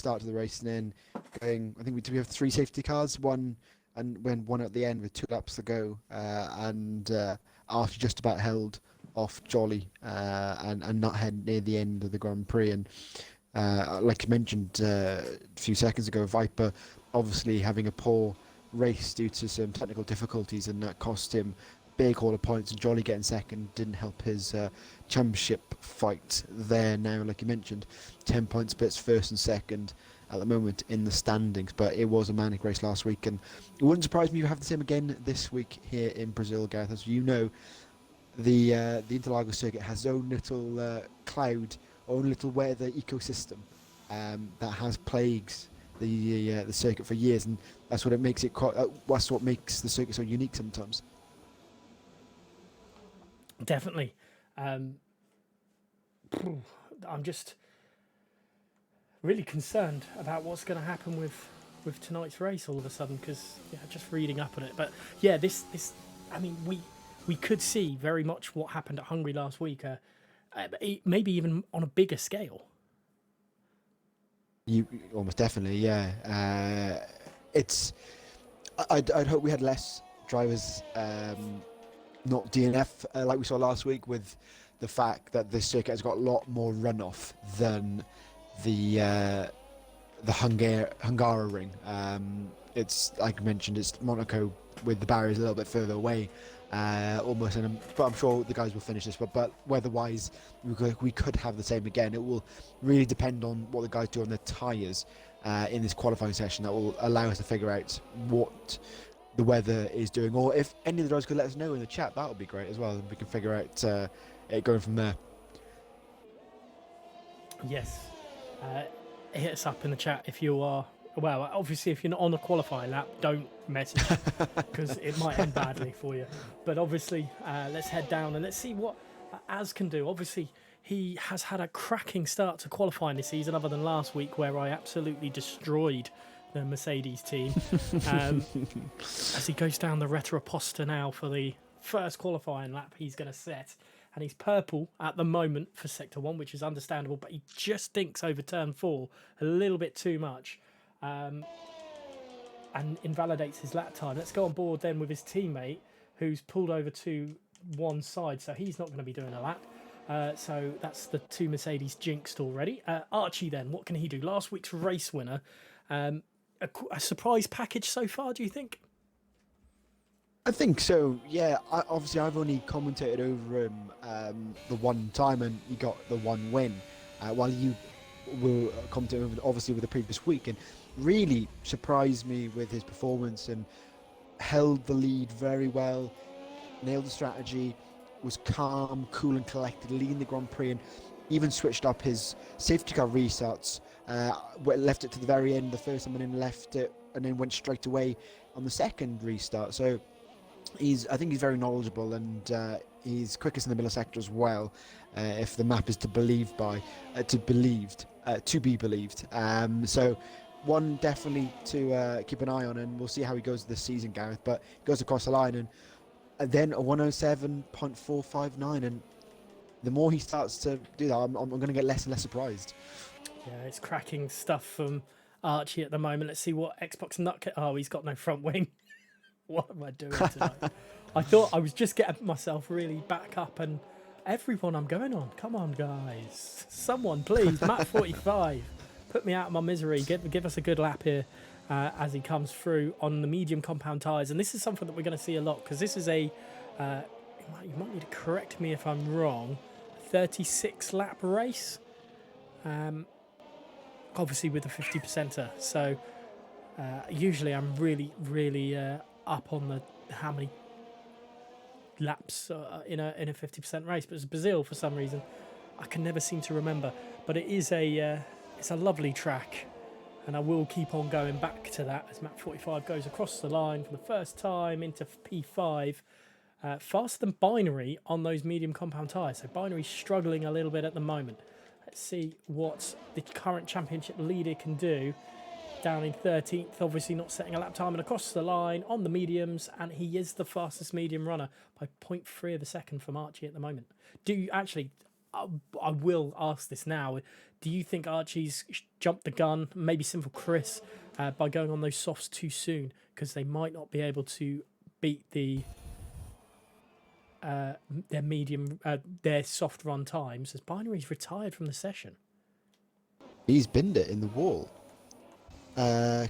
start to the race, and then going. I think we have 3 safety cars, one at the end with 2 laps to go, and Archie just about held off Jolly and not head near the end of the Grand Prix. And like you mentioned a few seconds ago, Viper obviously having a poor race due to some technical difficulties, and that cost him big haul of points. And Jolly getting second didn't help his championship fight there. Now, like you mentioned, 10 point splits first and second at the moment in the standings, but it was a manic race last week, and it wouldn't surprise me if you have the same again this week here in Brazil, Gareth. As you know, the Interlagos circuit has its own little cloud, own little weather ecosystem that has plagued the circuit for years, and that's what makes that's what makes the circuit so unique sometimes. Definitely. I'm just really concerned about what's going to happen with tonight's race all of a sudden, because just reading up on it. But yeah, this I mean, we could see very much what happened at Hungary last week, maybe even on a bigger scale. You almost definitely, yeah. I'd hope we had less drivers not DNF like we saw last week, with the fact that this circuit has got a lot more runoff than the Hungaroring. It's like I mentioned, it's Monaco with the barriers a little bit further away, almost. But I'm sure the guys will finish this. But weather-wise, we could have the same again. It will really depend on what the guys do on their tyres in this qualifying session. That will allow us to figure out what the weather is doing, or if any of the drivers could let us know in the chat, that would be great as well, and we can figure out it going from there. Yes, hit us up in the chat if you are. Well, obviously, if you're not on the qualifying lap, don't message, because it might end badly for you. But obviously, let's head down and let's see what Az can do. Obviously, he has had a cracking start to qualifying this season, other than last week where I absolutely destroyed the Mercedes team. As he goes down the Retroposta now for the first qualifying lap he's going to set. And he's purple at the moment for Sector 1, which is understandable, but he just dinks over Turn 4 a little bit too much and invalidates his lap time. Let's go on board then with his teammate, who's pulled over to one side, so he's not going to be doing a lap. So that's the 2 Mercedes jinxed already. Archie then, what can he do? Last week's race winner. A surprise package so far, do you think? I think so, yeah. Obviously, I've only commentated over him the one time, and he got the one win, while you were commentating over, obviously, with the previous week, and really surprised me with his performance and held the lead very well, nailed the strategy, was calm, cool and collected, leading the Grand Prix, and even switched up his safety car restarts, left it to the very end the first time, and then left it, and then went straight away on the second restart. So I think he's very knowledgeable, and he's quickest in the middle sector as well, if the map is to be believed. So one definitely to keep an eye on, and we'll see how he goes this season, Gareth. But he goes across the line, and then a 107.459, and the more he starts to do that, I'm going to get less and less surprised. Yeah, it's cracking stuff from Archie at the moment. Let's see what Xbox Nutcat. Oh, he's got no front wing. What am I doing tonight? I thought I was just getting myself really back up, and everyone I'm going on. Come on, guys. Someone, please. Matt 45. Put me out of my misery. Give us a good lap here as he comes through on the medium compound tyres. And this is something that we're going to see a lot, because this is a, you might need to correct me if I'm wrong, 36 lap race. Obviously with a 50%er. So usually I'm really up on the how many laps in a 50% race, but it's Brazil for some reason I can never seem to remember. But it is it's a lovely track, and I will keep on going back to that as Map 45 goes across the line for the first time into P5, faster than Binary on those medium compound tyres. So Binary's struggling a little bit at the moment. Let's see what the current championship leader can do. Down in 13th, obviously not setting a lap time, and across the line on the mediums, and he is the fastest medium runner by 0.3 of a second from Archie at the moment. I will ask this now. Do you think Archie's jumped the gun, maybe Simple Chris, by going on those softs too soon? Because they might not be able to beat their medium, their soft run times, as Binary's retired from the session. He's binned it in the wall.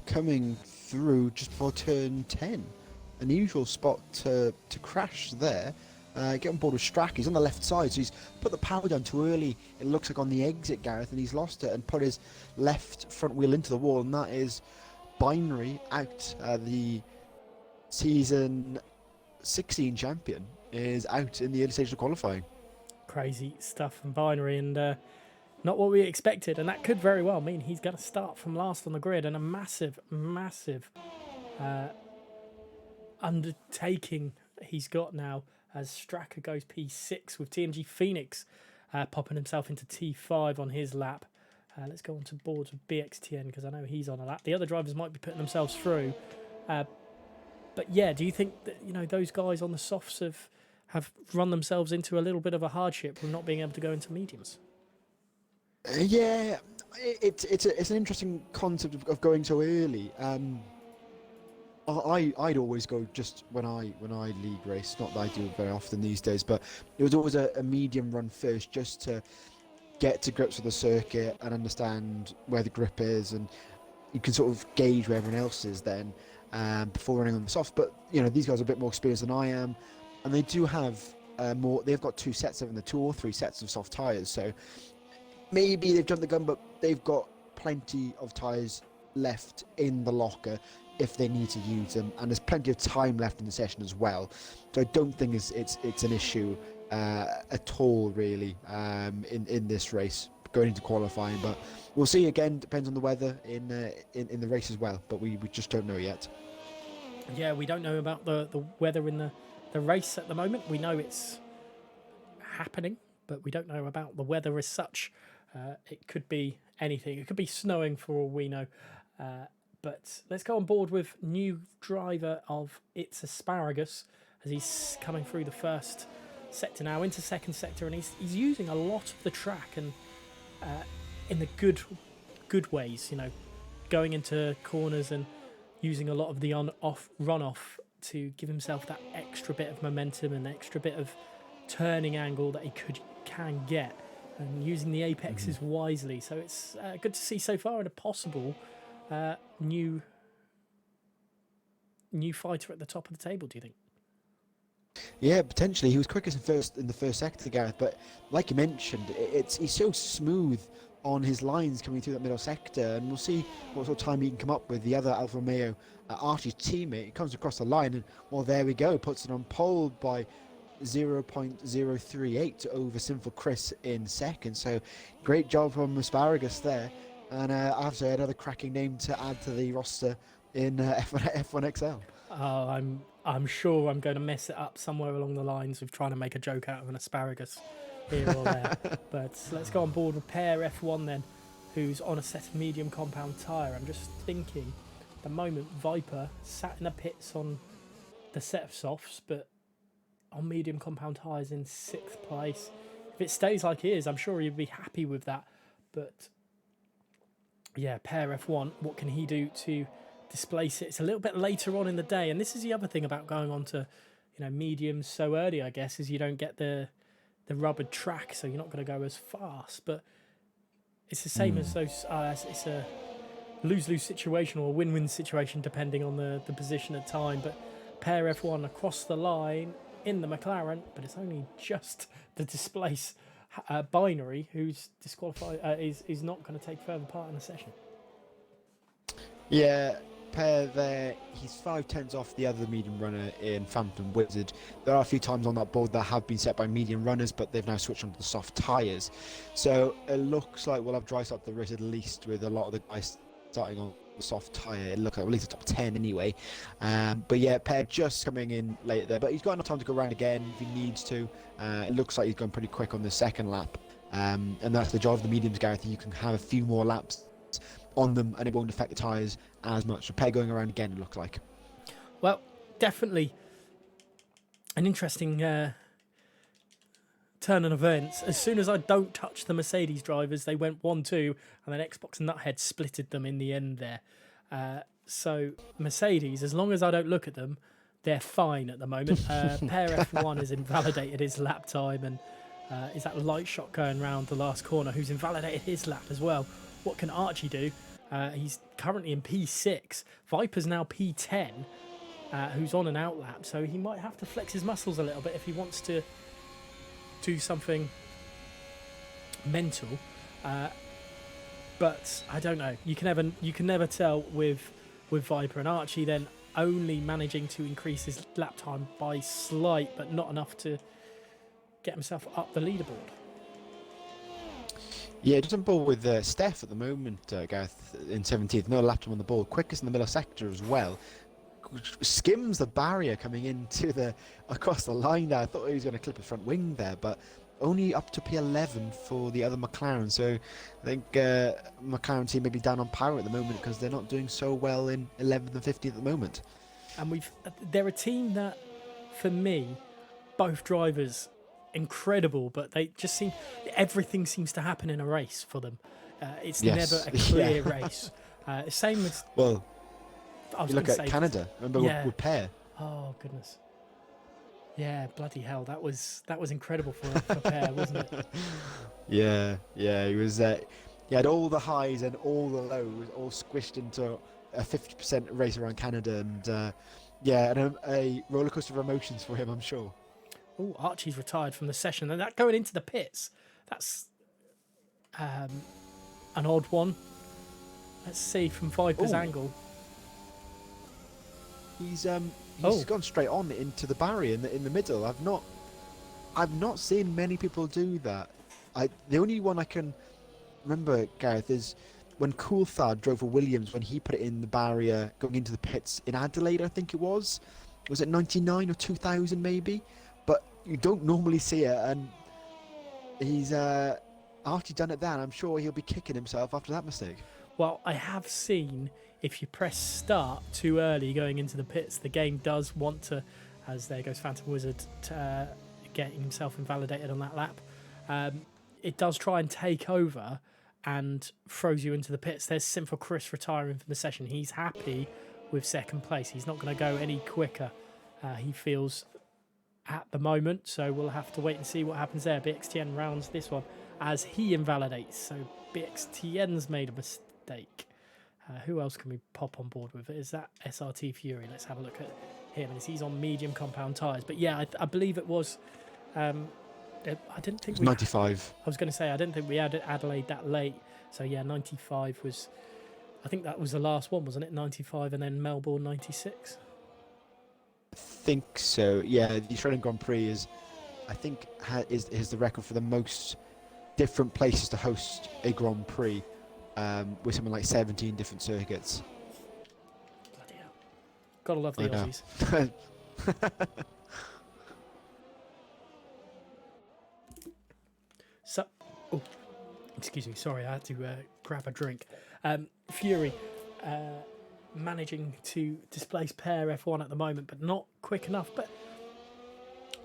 Coming through just before turn 10. An unusual spot to crash there. Get on board with Strack. He's on the left side, so he's put the power down too early. It looks like on the exit, Gareth, and he's lost it and put his left front wheel into the wall, and that is Binary out. The season 16 champion is out in the early stage of qualifying. Crazy stuff from Binary, and not what we expected, and that could very well mean he's going to start from last on the grid, and a massive undertaking he's got now as Stracker goes P6 with TMG Phoenix popping himself into T5 on his lap. Let's go on to boards with BXTN because I know he's on a lap. The other drivers might be putting themselves through. But yeah, do you think that those guys on the softs have run themselves into a little bit of a hardship from not being able to go into mediums? Yeah, it's an interesting concept of going so early. I'd always go just when I league race. Not that I do it very often these days, but it was always a medium run first, just to get to grips with the circuit and understand where the grip is, and you can sort of gauge where everyone else is then before running on the soft. But these guys are a bit more experienced than I am, and they do have more. They've got 2 or 3 sets of soft tyres, so maybe they've jumped the gun, but they've got plenty of tyres left in the locker if they need to use them, and there's plenty of time left in the session as well. So I don't think it's an issue at all, really, in this race going into qualifying. But we'll see. Again, depends on the weather in the race as well. But we just don't know yet. Yeah, we don't know about the weather in the race at the moment. We know it's happening, but we don't know about the weather as such. It could be anything. It could be snowing for all we know. But let's go on board with new driver of It's Asparagus as he's coming through the first sector now into second sector, and he's using a lot of the track and in the good ways, going into corners and using a lot of the on-off run-off to give himself that extra bit of momentum and extra bit of turning angle that he can get, and using the apexes wisely. So it's good to see so far, and a possible new fighter at the top of the table. Do you think? Yeah, potentially. He was quickest in the first sector, Gareth. But like you mentioned, he's so smooth on his lines coming through that middle sector, and we'll see what sort of time he can come up with. The other Alfa Romeo, Archie's teammate, he comes across the line, and well, there we go. Puts it on pole by 0.038 over Sinful Chris in second. So great job from Asparagus there. And I have to say, another cracking name to add to the roster in F1XL. Oh, I'm sure I'm going to mess it up somewhere along the lines of trying to make a joke out of an asparagus here or there. But let's go on board with Pair F1 then, who's on a set of medium compound tyre. I'm just thinking, at the moment, Viper sat in the pits on the set of softs, but on medium compound tyres in 6th place. If it stays like it is, I'm sure he'd be happy with that. But yeah, Pair F1, what can he do to displace it? It's a little bit later on in the day, and this is the other thing about going on to mediums so early, I guess, is you don't get the rubbered track, so you're not going to go as fast. But it's the same as those. It's a lose-lose situation or a win-win situation depending on the position at time. But Pair F1 across the line in the McLaren, but it's only just to displace Binary, who's disqualified, is not going to take further part in the session. Yeah, Pair there, he's 5/10 off the other medium runner in Phantom Wizard. There are a few times on that board that have been set by medium runners, but they've now switched onto the soft tyres. So it looks like we'll have dry start the race at least, with a lot of the guys starting on the soft tyre. It looks like at least the top 10 anyway. But yeah, Pair just coming in late there, but he's got enough time to go around again if he needs to. It looks like he's going pretty quick on the second lap. And that's the joy of the mediums, Gareth. You can have a few more laps on them and it won't affect the tyres as much. So Pair going around again, it looks like. Well, definitely an interesting turn of events. As soon as I don't touch the Mercedes drivers, they went 1-2, and then Xbox Nuthead splitted them in the end there. So Mercedes, as long as I don't look at them, they're fine at the moment. Pair F1 has invalidated his lap time, and is that light shot going round the last corner, who's invalidated his lap as well. What can Archie do? He's currently in P6. Viper's now P10, who's on an out lap, so he might have to flex his muscles a little bit if he wants to do something mental. But I don't know. You can never tell with Viper and Archie. Then only managing to increase his lap time by slight, but not enough to get himself up the leaderboard. Yeah, just on board with Steph at the moment, Gareth, in 17th. No lap time on the board. Quickest in the middle sector as well. Skims the barrier coming into across the line there. I thought he was going to clip his front wing there, but only up to P11 for the other McLaren. So I think McLaren team may be down on power at the moment because they're not doing so well in 11th and 15th at the moment. And they're a team that, for me, both drivers incredible, but they just everything seems to happen in a race for them. It's never a clear race. Same with you look at Canada. Remember with Pair. Oh goodness. Yeah, bloody hell! That was incredible for Pair, wasn't it? Yeah. He was. He had all the highs and all the lows, all squished into a 50% race around Canada, and and a roller coaster of emotions for him, I'm sure. Oh, Archie's retired from the session, and that going into the pits. That's an odd one. Let's see from Viper's angle. He's gone straight on into the barrier in the middle. I've not seen many people do that. The only one I can remember, Gareth, is when Coulthard drove for Williams when he put it in the barrier going into the pits in Adelaide, I think it was. Was it 99 or 2000 maybe? But you don't normally see it, and he's Archie done it then. I'm sure he'll be kicking himself after that mistake. Well, I have seen if you press start too early going into the pits, the game does want to, as there goes Phantom Wizard, getting himself invalidated on that lap. It does try and take over and throws you into the pits. There's Simple Chris retiring from the session. He's happy with second place. He's not going to go any quicker, he feels, at the moment. So we'll have to wait and see what happens there. BXTN rounds this one as he invalidates. So BXTN's made a mistake. Who else can we pop on board with? Is that SRT Fury? Let's have a look at him. And he's on medium compound tyres. But yeah, I believe it was... I didn't think 95. I was going to say, I didn't think we had Adelaide that late. So yeah, 95 was... I think that was the last one, wasn't it? 95 and then Melbourne 96? I think so. Yeah, the Australian Grand Prix is the record for the most different places to host a Grand Prix, with something like 17 different circuits. Bloody hell. Gotta love the Aussies. So, excuse me, sorry, I had to grab a drink. Fury managing to displace Pair F1 at the moment, but not quick enough. But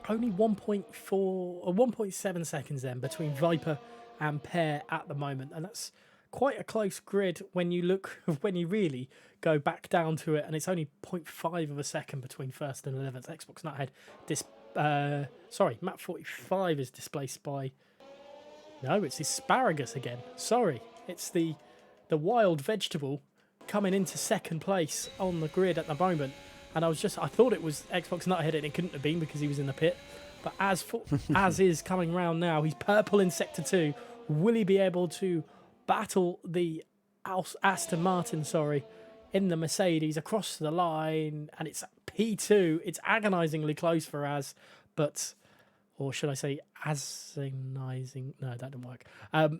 only 1.4 or 1.7 seconds then between Viper and Pair at the moment, and that's quite a close grid when you really go back down to it, and it's only 0.5 of a second between first and 11th. Xbox Nuthead. Map 45 is displaced by. No, it's Asparagus again. Sorry, it's the wild vegetable coming into second place on the grid at the moment. And I thought it was Xbox Nuthead, and it couldn't have been because he was in the pit. But as is coming round now, he's purple in Sector 2. Will he be able to battle the Aston Martin, in the Mercedes across the line? And it's P2. It's agonisingly close for Az, but... Or should I say agonizing? No, that didn't work. Let's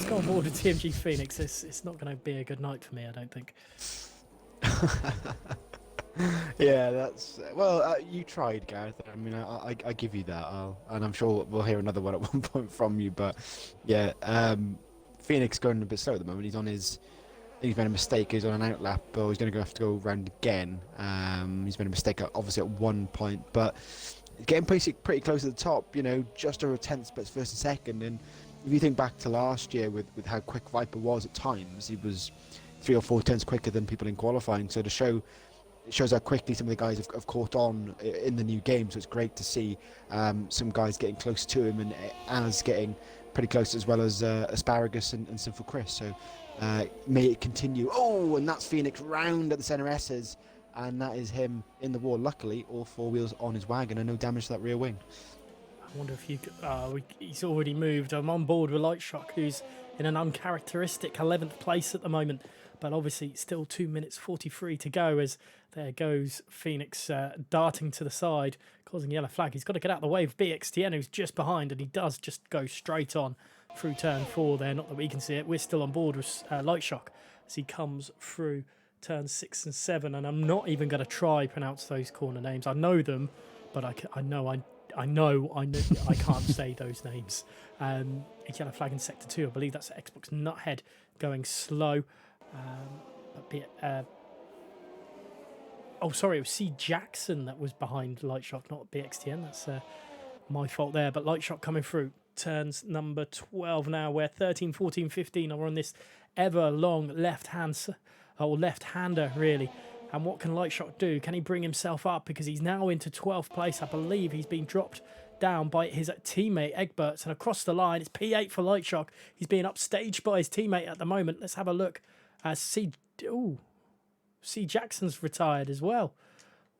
go on board with TMG Phoenix. It's not going to be a good night for me, I don't think. Yeah, that's... Well, you tried, Gareth. I mean, I give you that. And I'm sure we'll hear another one at one point from you. But, yeah, Phoenix going a bit slow at the moment. He's made a mistake. He's on an outlap, or he's going to have to go round again. He's made a mistake, obviously, at one point. But getting pretty close to the top. Just over 10 splits first and second. And if you think back to last year with how quick Viper was at times, he was 3 or 4 tenths quicker than people in qualifying. So it shows how quickly some of the guys have caught on in the new game. So it's great to see some guys getting close to him, and as getting pretty close, as well as Asparagus and Sinful Chris. So may it continue. Oh, and that's Phoenix round at the centre S's, and that is him in the wall. Luckily, all 4 wheels on his wagon and no damage to that rear wing. I wonder if he's already moved. I'm on board with Lightshock, who's in an uncharacteristic 11th place at the moment. But obviously, still 2 minutes 43 to go as there goes Phoenix darting to the side, causing yellow flag. He's got to get out of the way of BXTN, who's just behind, and he does just go straight on through turn 4 there. Not that we can see it. We're still on board with Lightshock as he comes through turn 6 and 7. And I'm not even going to try pronounce those corner names. I know them, but I know I can't say those names. Yellow flag in sector 2. I believe that's Xbox Nuthead going slow. Sorry, it was C. Jackson that was behind Lightshock, not BXTN. That's my fault there. But Lightshock coming through. Turns number 12 now, where 13, 14, 15 are on this ever long left-hander, really. And what can Lightshock do? Can he bring himself up? Because he's now into 12th place. I believe he's been dropped down by his teammate Egberts, and across the line it's P8 for Lightshock. He's being upstaged by his teammate at the moment. Let's have a look. C. Jackson's retired as well.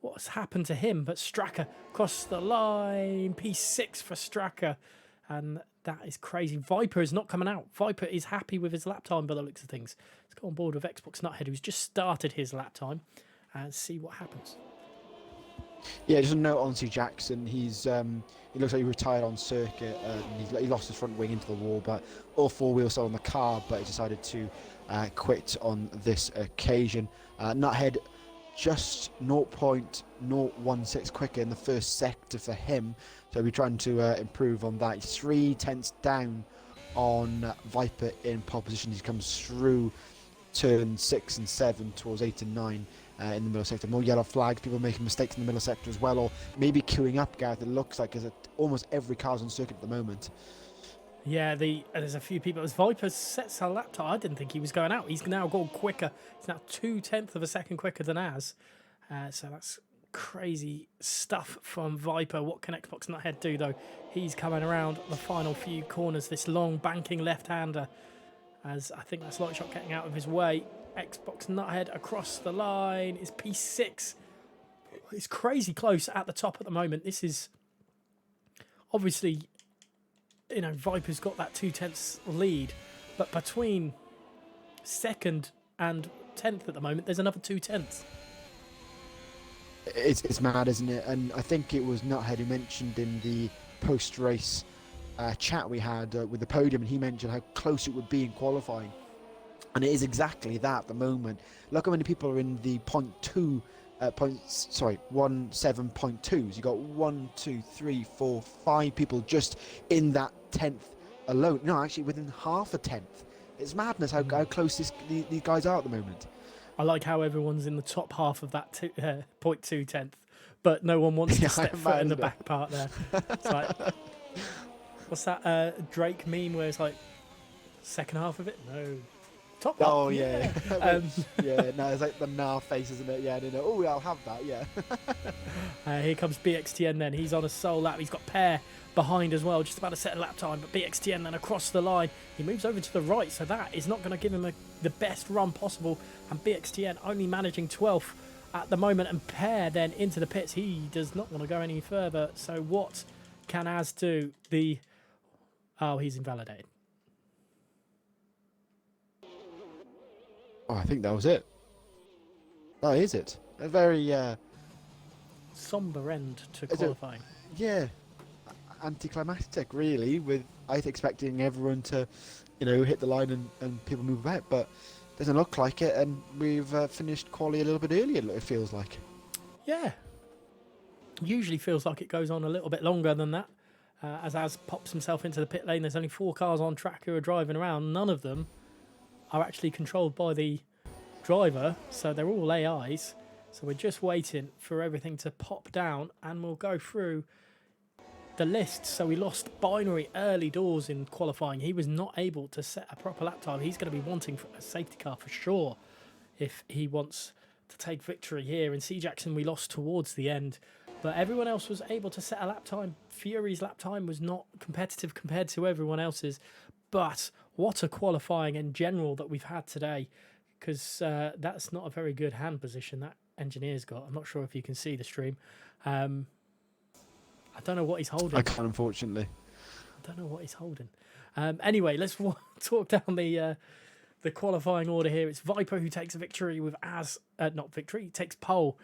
What's happened to him? But Stracker across the line. P6 for Stracker. And that is crazy. Viper is not coming out. Viper is happy with his lap time by the looks of things. Let's go on board with Xbox Nuthead, who's just started his lap time, and see what happens. Yeah, just a note on C. Jackson. He looks like he retired on circuit. He lost his front wing into the wall, but all 4 wheels still on the car, but he decided to quit on this occasion. Nuthead just 0.016 quicker in the first sector for him, so we're trying to improve on that. He's 3 tenths down on Viper in pole position. He comes through turn 6 and 7 towards 8 and 9 in the middle sector. More yellow flags, people making mistakes in the middle sector as well, or maybe queuing up, Gareth. It looks like almost every car's on circuit at the moment. Yeah, there's a few people. As Viper sets her lap time, I didn't think he was going out. He's now gone quicker. He's now 0.2 of a second quicker than Az. So that's crazy stuff from Viper. What can Xbox Nuthead do, though? He's coming around the final few corners. This long banking left-hander, as I think that's Lightshot getting out of his way. Xbox Nuthead across the line is P6. It's crazy close at the top at the moment. This is obviously, Viper's got that 0.2 lead, but between second and 10th at the moment, there's another 0.2. It's mad, isn't it? And I think it was Nuthead who mentioned in the post-race chat we had with the podium, and he mentioned how close it would be in qualifying. And it is exactly that at the moment. Look how many people are in the 17.2s. You got 1, 2, 3, 4, 5 people just in that 10th alone. No, actually within half a 10th. It's madness how close these guys are at the moment. I like how everyone's in the top half of that 0.2, but no one wants to step foot in the back part there. It's like, what's that Drake meme where it's like, second half of it? No. Top half? Oh, yeah. Yeah, no, it's like the nah face, isn't it? Yeah, no. Oh, I'll have that, yeah. Here comes BXTN then. He's on a sole lap. He's got Pear behind as well, just about to set a lap time, but BXTN then across the line. He moves over to the right, so that is not going to give him the best run possible, and BXTN only managing 12th at the moment, and Pear then into the pits. He does not want to go any further, so what can Az do? He's invalidated. Oh, I think that was it. Oh, is it? A very somber end to qualifying. Yeah, anticlimactic, really, with I was expecting everyone to, hit the line and people move about, but doesn't look like it, and we've finished quali a little bit earlier, it feels like. Yeah. Usually feels like it goes on a little bit longer than that. As Az pops himself into the pit lane, there's only 4 cars on track who are driving around. None of them are actually controlled by the driver, so they're all AIs. So we're just waiting for everything to pop down, and we'll go through the list. So we lost Binary early doors in qualifying. He was not able to set a proper lap time. He's going to be wanting a safety car for sure if he wants to take victory here. In C Jackson, we lost towards the end, but everyone else was able to set a lap time. Fury's lap time was not competitive compared to everyone else's, but what a qualifying in general that we've had today, because that's not a very good hand position that engineer's got. I'm not sure if you can see the stream. I don't know what he's holding. I can't, unfortunately. I don't know what he's holding. Anyway, let's talk down the qualifying order here. It's Viper who takes victory with takes pole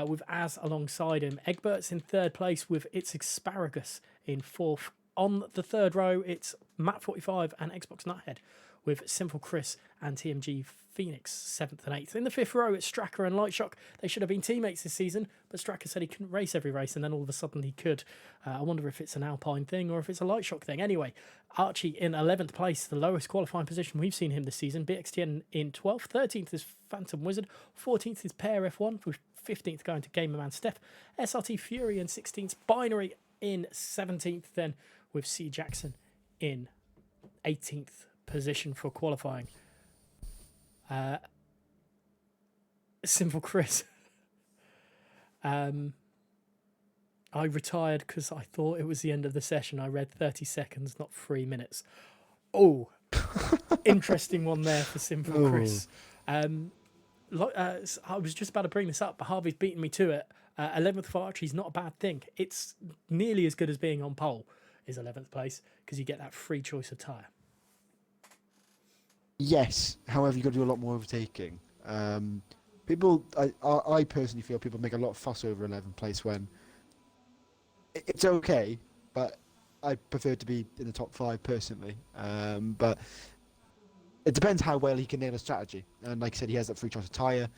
with Az alongside him. Egbert's in third place with It's Asparagus in fourth. On the third row, it's Matt45 and Xbox Nuthead with Simple Chris and TMG Phoenix 7th and 8th. In the fifth row, it's Stracker and Lightshock. They should have been teammates this season, but Stracker said he couldn't race every race, and then all of a sudden he could. I wonder if it's an Alpine thing or if it's a Lightshock thing. Anyway, Archie in 11th place, the lowest qualifying position we've seen him this season. BXTN in 12th. 13th is Phantom Wizard. 14th is Pair F1, with 15th going to Gamerman Steph. SRT Fury in 16th. Binary in 17th, then with C Jackson in 18th position for qualifying. Simple Chris. I retired because I thought it was the end of the session. I read 30 seconds, not 3 minutes. Oh, interesting one there for Simple Chris. I was just about to bring this up, but Harvey's beaten me to it. 11th for Archie is not a bad thing. It's nearly as good as being on pole, is 11th place, because you get that free choice of tyre. Yes, however, you've got to do a lot more overtaking. I personally feel people make a lot of fuss over 11th place when it's okay, but I prefer to be in the top 5 personally. But it depends how well he can nail a strategy. And like I said, he has that free choice of tyre.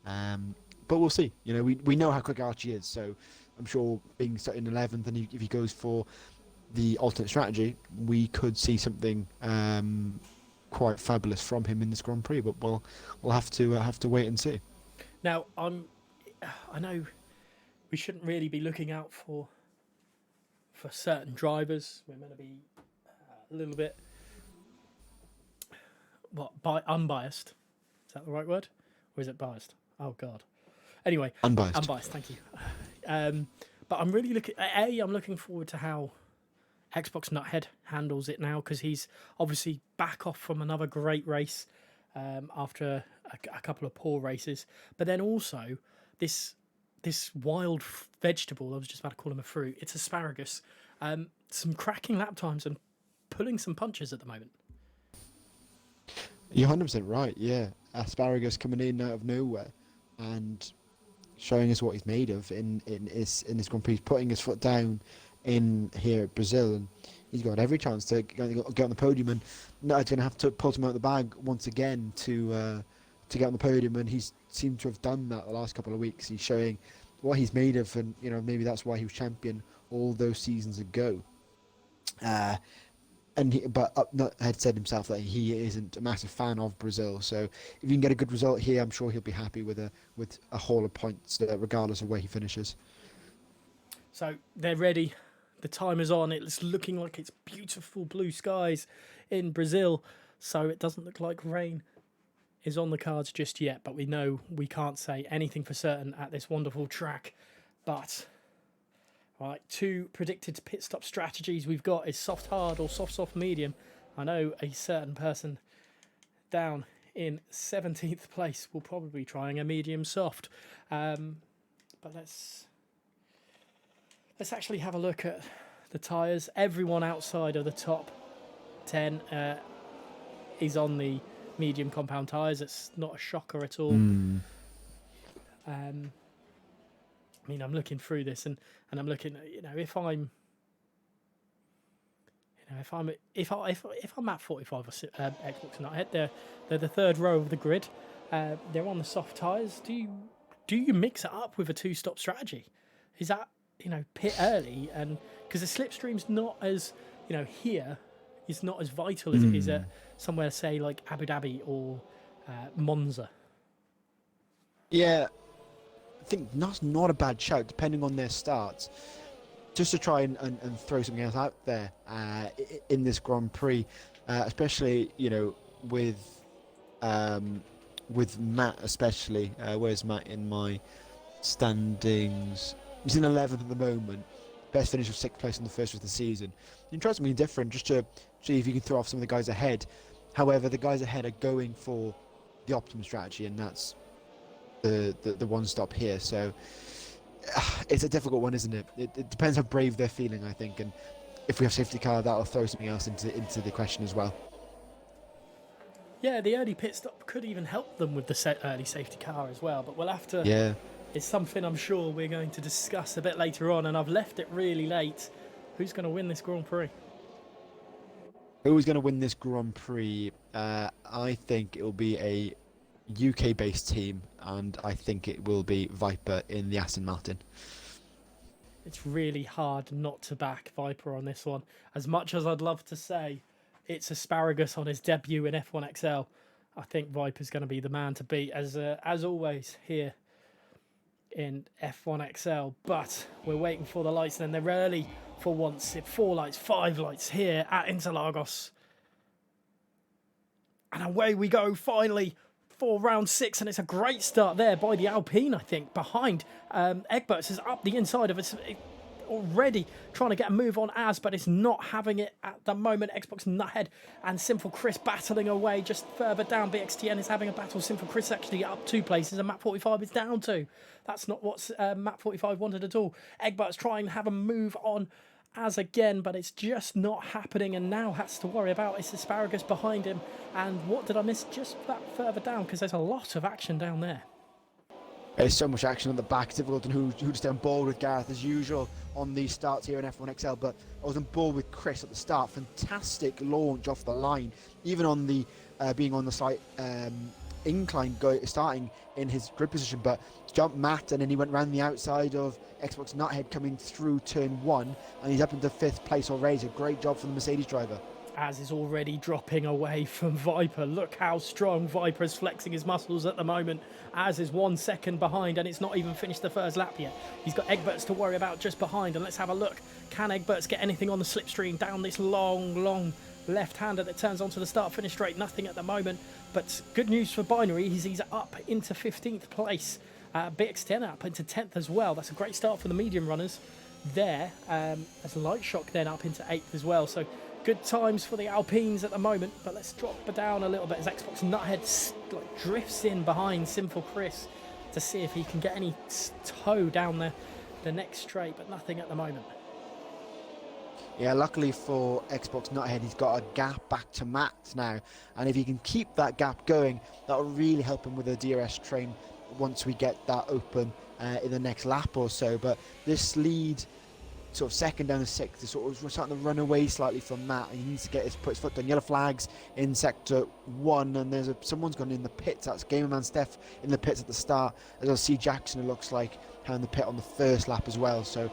But we'll see. You know, we know how quick Archie is, so I'm sure being stuck in 11th, and if he goes for the alternate strategy, we could see something quite fabulous from him in this Grand Prix. But we'll have to wait and see. Now, I know we shouldn't really be looking out for certain drivers. We're meant to be a little bit unbiased. Is that the right word, or is it biased? Oh God. Anyway, Unbiased. Thank you. But I'm really I'm looking forward to how Xbox Nuthead handles it now, because he's obviously back off from another great race after a couple of poor races. But then also this wild vegetable, I was just about to call him a fruit, it's asparagus. Some cracking lap times and pulling some punches at the moment. You're 100% right, yeah. Asparagus coming in out of nowhere and showing us what he's made of in this Grand Prix. He's putting his foot down in here at Brazil, and he's got every chance to get on the podium, and Nutter's going to have to pull him out of the bag once again to get on the podium, and he's seemed to have done that the last couple of weeks. He's showing what he's made of, and you know, maybe that's why he was champion all those seasons ago. But had said himself that he isn't a massive fan of Brazil, so if he can get a good result here, I'm sure he'll be happy with a haul of points, regardless of where he finishes. So they're ready. The timer's on. It's looking like it's beautiful blue skies in Brazil, so it doesn't look like rain is on the cards just yet, but we know we can't say anything for certain at this wonderful track. But right, 2 predicted pit stop strategies we've got is soft hard or soft medium. I know a certain person down in 17th place will probably be trying a medium soft. But let's actually have a look at the tyres. Everyone outside of the top 10 is on the medium compound tyres. It's not a shocker at all. I mean, I'm looking through this and I'm looking at, you know, if I'm at 45 or Xbox Nuthead, they're the third row of the grid. They're on the soft tyres. Do you mix it up with a 2-stop strategy? Is that, you know, pit early? And because the slipstream's not as, you know, here, it's not as vital as it is at somewhere, say, like Abu Dhabi or Monza. Yeah, I think that's not a bad shout, depending on their starts. just to try and throw something else out there in this Grand Prix, especially with Matt especially. Where's Matt in my standings? He's in 11th at the moment. Best finish of 6th place in the first of the season. You can try something different just to see if you can throw off some of the guys ahead. However, the guys ahead are going for the optimum strategy, and that's the one stop here. So it's a difficult one, isn't it? It depends how brave they're feeling, I think, and if we have safety car, that'll throw something else into the question as well. Yeah, the early pit stop could even help them with the early safety car as well, but we'll have to... Yeah. It's something I'm sure we're going to discuss a bit later on, and I've left it really late. Who's going to win this Grand Prix? Who's going to win this Grand Prix? I think it will be a UK-based team, and I think it will be Viper in the Aston Martin. It's really hard not to back Viper on this one. As much as I'd love to say it's Asparagus on his debut in F1XL, I think Viper's going to be the man to beat, as always here in F1XL. But we're waiting for the lights, and they're early for once. 4 lights, 5 lights here at Interlagos. And away we go, finally, for round 6, and it's a great start there by the Alpine, I think, behind. Egberts is up the inside of it, already trying to get a move on but it's not having it at the moment. Xbox Nuthead and Sinful Chris battling away just further down. BXTN is having a battle. Sinful Chris actually up 2 places, and Map 45 is down 2. That's not what Map 45 wanted at all. Egbert's trying to have a move on again, but it's just not happening, and now has to worry about is Asparagus behind him. And what did I miss just that further down? Because there's a lot of action down there. There's so much action on the back. It's difficult to know who to stay on board with Gareth as usual on these starts here in F1XL, but I was on board with Chris at the start. Fantastic launch off the line, even on the being on the slight incline, starting in his grid position, but jumped Matt, and then he went round the outside of Xbox Nuthead coming through turn 1, and he's up into 5th place already. A great job from the Mercedes driver. As is already dropping away from Viper. Look how strong Viper is flexing his muscles at the moment. As is 1 second behind, and it's not even finished the first lap yet. He's got Egberts to worry about just behind, and let's have a look. Can Egberts get anything on the slipstream down this long left-hander that turns onto the start-finish straight? Nothing at the moment, but good news for Binary. He's up into 15th place. BX10 up into 10th as well. That's a great start for the medium runners there. As Light Shock then up into 8th as well. So good times for the Alpines at the moment, but let's drop down a little bit as Xbox Nuthead drifts in behind Sinful Chris to see if he can get any toe down the next straight, but nothing at the moment. Yeah, luckily for Xbox Nuthead, he's got a gap back to Matt now, and if he can keep that gap going, that will really help him with the DRS train once we get that open in the next lap or so. But this lead, sort of second down to 6th, is sort of starting to run away slightly from Matt. He needs to put his foot down. Yellow flags in sector 1, and there's someone's gone in the pits. That's Gamerman Steph in the pits at the start. As I'll see Jackson, it looks like, in the pit on the first lap as well. So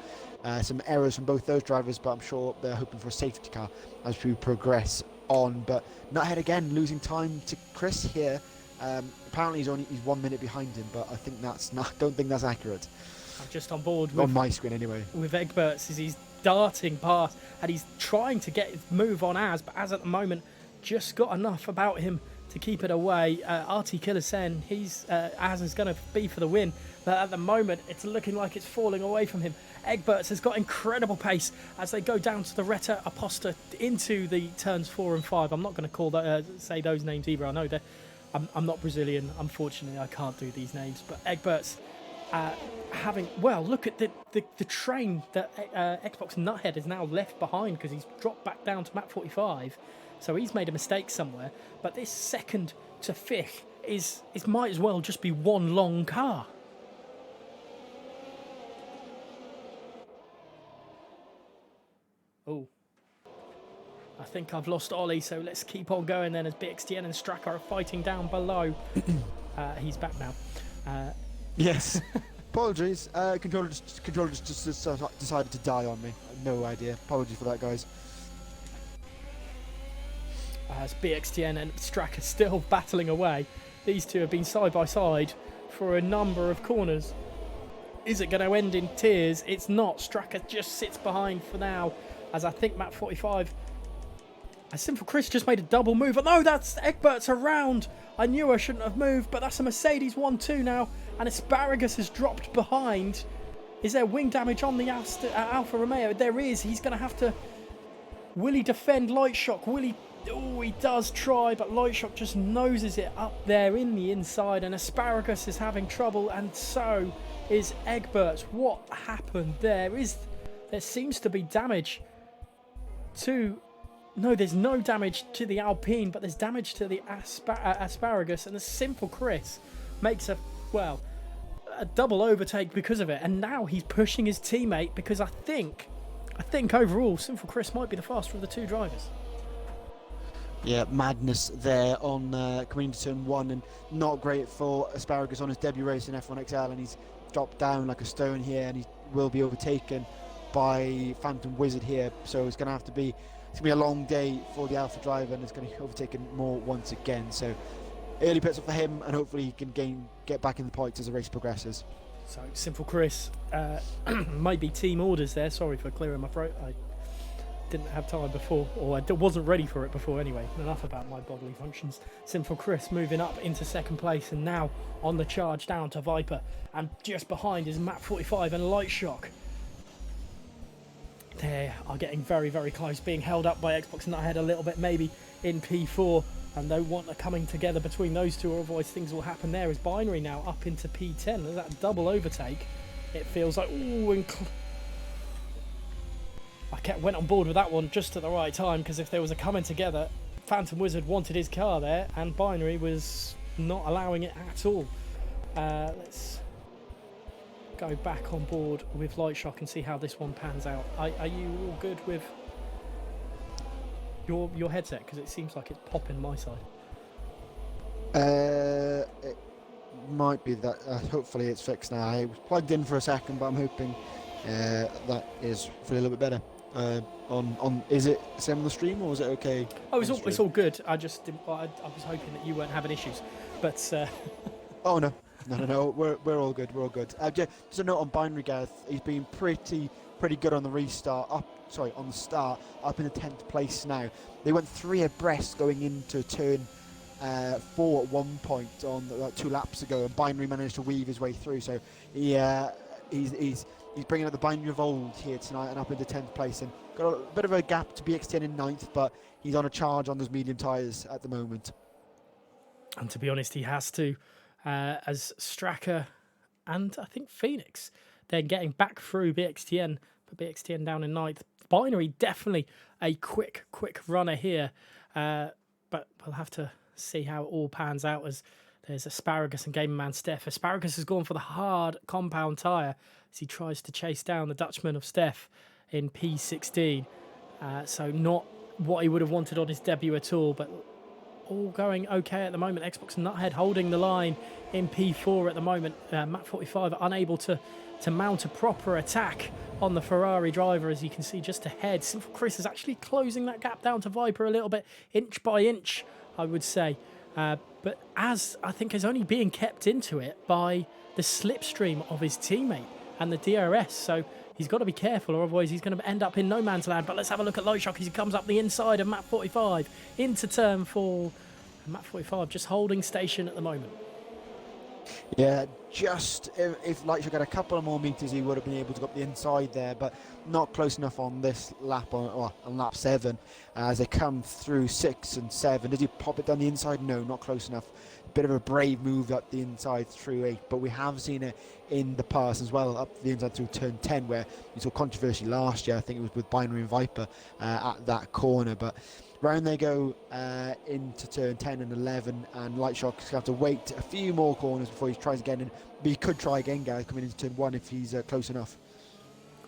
some errors from both those drivers, but I'm sure they're hoping for a safety car as we progress on. But Nuthead again losing time to Chris here. Apparently he's 1 minute behind him, but I think don't think that's accurate. I'm just on board with, on my screen anyway, with Egberts as he's darting past, and he's trying to get his move on but at the moment just got enough about him to keep it away. RT Killer Sen, is going to be for the win, but at the moment it's looking like it's falling away from him. Egberts has got incredible pace as they go down to the Retta Aposta into the turns 4 and 5. I'm not going to say those names either. I know that I'm not Brazilian, unfortunately. I can't do these names, but Egberts look at the train that Xbox Nuthead is now left behind because he's dropped back down to map 45. So he's made a mistake somewhere. But this 2nd to 5th is might as well just be one long car. Oh, I think I've lost Ollie, so let's keep on going then as BXTN and Stracker are fighting down below. He's back now. Yes. Apologies. Controller just decided to die on me. No idea. Apologies for that, guys. As BXTN and Stracker still battling away. These two have been side by side for a number of corners. Is it going to end in tears? It's not. Straka just sits behind for now, as I think Matt 45. A Simple Chris just made a double move. Oh, no, that's Egbert's around. I knew I shouldn't have moved, but that's a Mercedes 1-2 now, and Asparagus has dropped behind. Is there wing damage on the Alfa Romeo? There is. He's going to have to... Will he defend Light Shock? Will he... Oh, he does try, but Light Shock just noses it up there in the inside, and Asparagus is having trouble, and so is Egbert. What happened there? There seems to be damage to... No, there's no damage to the Alpine, but there's damage to the Asparagus, and the Simple Chris makes a double overtake because of it, and now he's pushing his teammate, because I think overall Simple Chris might be the faster of the two drivers. Yeah, madness there on coming into turn 1, and not great for Asparagus on his debut race in F1XL, and he's dropped down like a stone here, and he will be overtaken by Phantom Wizard here, so it's going to be a long day for the Alpha driver, and it's going to be overtaken more once again. So early pits up for him, and hopefully he can get back in the points as the race progresses. So Simple Chris might be team orders there. Sorry for clearing my throat. I didn't have time before, or I wasn't ready for it before anyway. Enough about my bodily functions. Simple Chris moving up into second place, and now on the charge down to Viper, and just behind is Matt 45 and Light Shock. They are getting very, very close, being held up by Xbox Nuthead a little bit, maybe in P4, and they want a coming together between those two, or otherwise things will happen there. As Binary now up into P10, there's that double overtake. It feels like, ooh, and went on board with that one just at the right time, because if there was a coming together, Phantom Wizard wanted his car there, and Binary was not allowing it at all. Let's go back on board with Light Shock and see how this one pans out. Are you all good with your headset? Because it seems like it's popping my side. It might be that. Hopefully it's fixed now. I was plugged in for a second, but I'm hoping that is for a little bit better. Is it same on the stream, or is it okay? Oh, it's all good. I just didn't, I was hoping that you weren't having issues, but oh no, we're all good. We're all good. Just a note on Binary, Gareth. He's been pretty good on the restart. On the start, up in the 10th place now. They went 3 abreast going into turn 4 at one point on 2 laps ago, and Binary managed to weave his way through. So he's bringing up the Binary of old here tonight, and up into 10th place, and got a bit of a gap to BX10 in 9th, but he's on a charge on those medium tyres at the moment. And to be honest, he has to, as Straka and I think Phoenix, they're getting back through BXTN, but BXTN down in 9th. Binary definitely a quick runner here, but we'll have to see how it all pans out, as there's Asparagus and Gamer Man Steph. Asparagus has gone for the hard compound tyre as he tries to chase down the Dutchman of Steph in P16. So not what he would have wanted on his debut at all, but all going okay at the moment. Xbox Nuthead holding the line in P4 at the moment. Matt 45 unable to mount a proper attack on the Ferrari driver, as you can see just ahead. Simple Chris is actually closing that gap down to Viper a little bit, inch by inch, I would say. But as I think is only being kept into it by the slipstream of his teammate and the DRS. So he's got to be careful, or otherwise he's going to end up in no man's land. But let's have a look at Light Shock as he comes up the inside of Matt 45 into turn 4. And Matt 45 just holding station at the moment. Yeah, just if Light Shock had a couple of more meters, he would have been able to go up the inside there, but not close enough on this lap, on lap 7, as they come through 6 and 7. Did he pop it down the inside? No, not close enough. Bit of a brave move up the inside through 8, but we have seen it in the past as well, up the inside through turn 10, where we saw controversy last year. I think it was with Binary and Viper at that corner, but round they go into turn 10 and 11, and Light Shock's going to have to wait a few more corners before he tries again, but he could try again, guys, coming into turn 1 if he's close enough.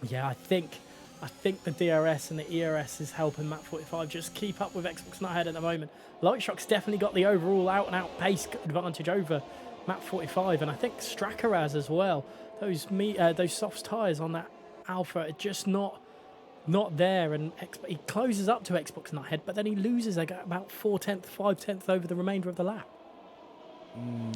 Yeah, I think the DRS and the ERS is helping Matt 45 just keep up with Xbox Nuthead at the moment. Light Shock's definitely got the overall out-and-out pace advantage over Matt 45, and I think Straka has as well. Those soft tyres on that Alpha are just not there, and he closes up to Xbox Nuthead, but then he loses about 5/10 over the remainder of the lap.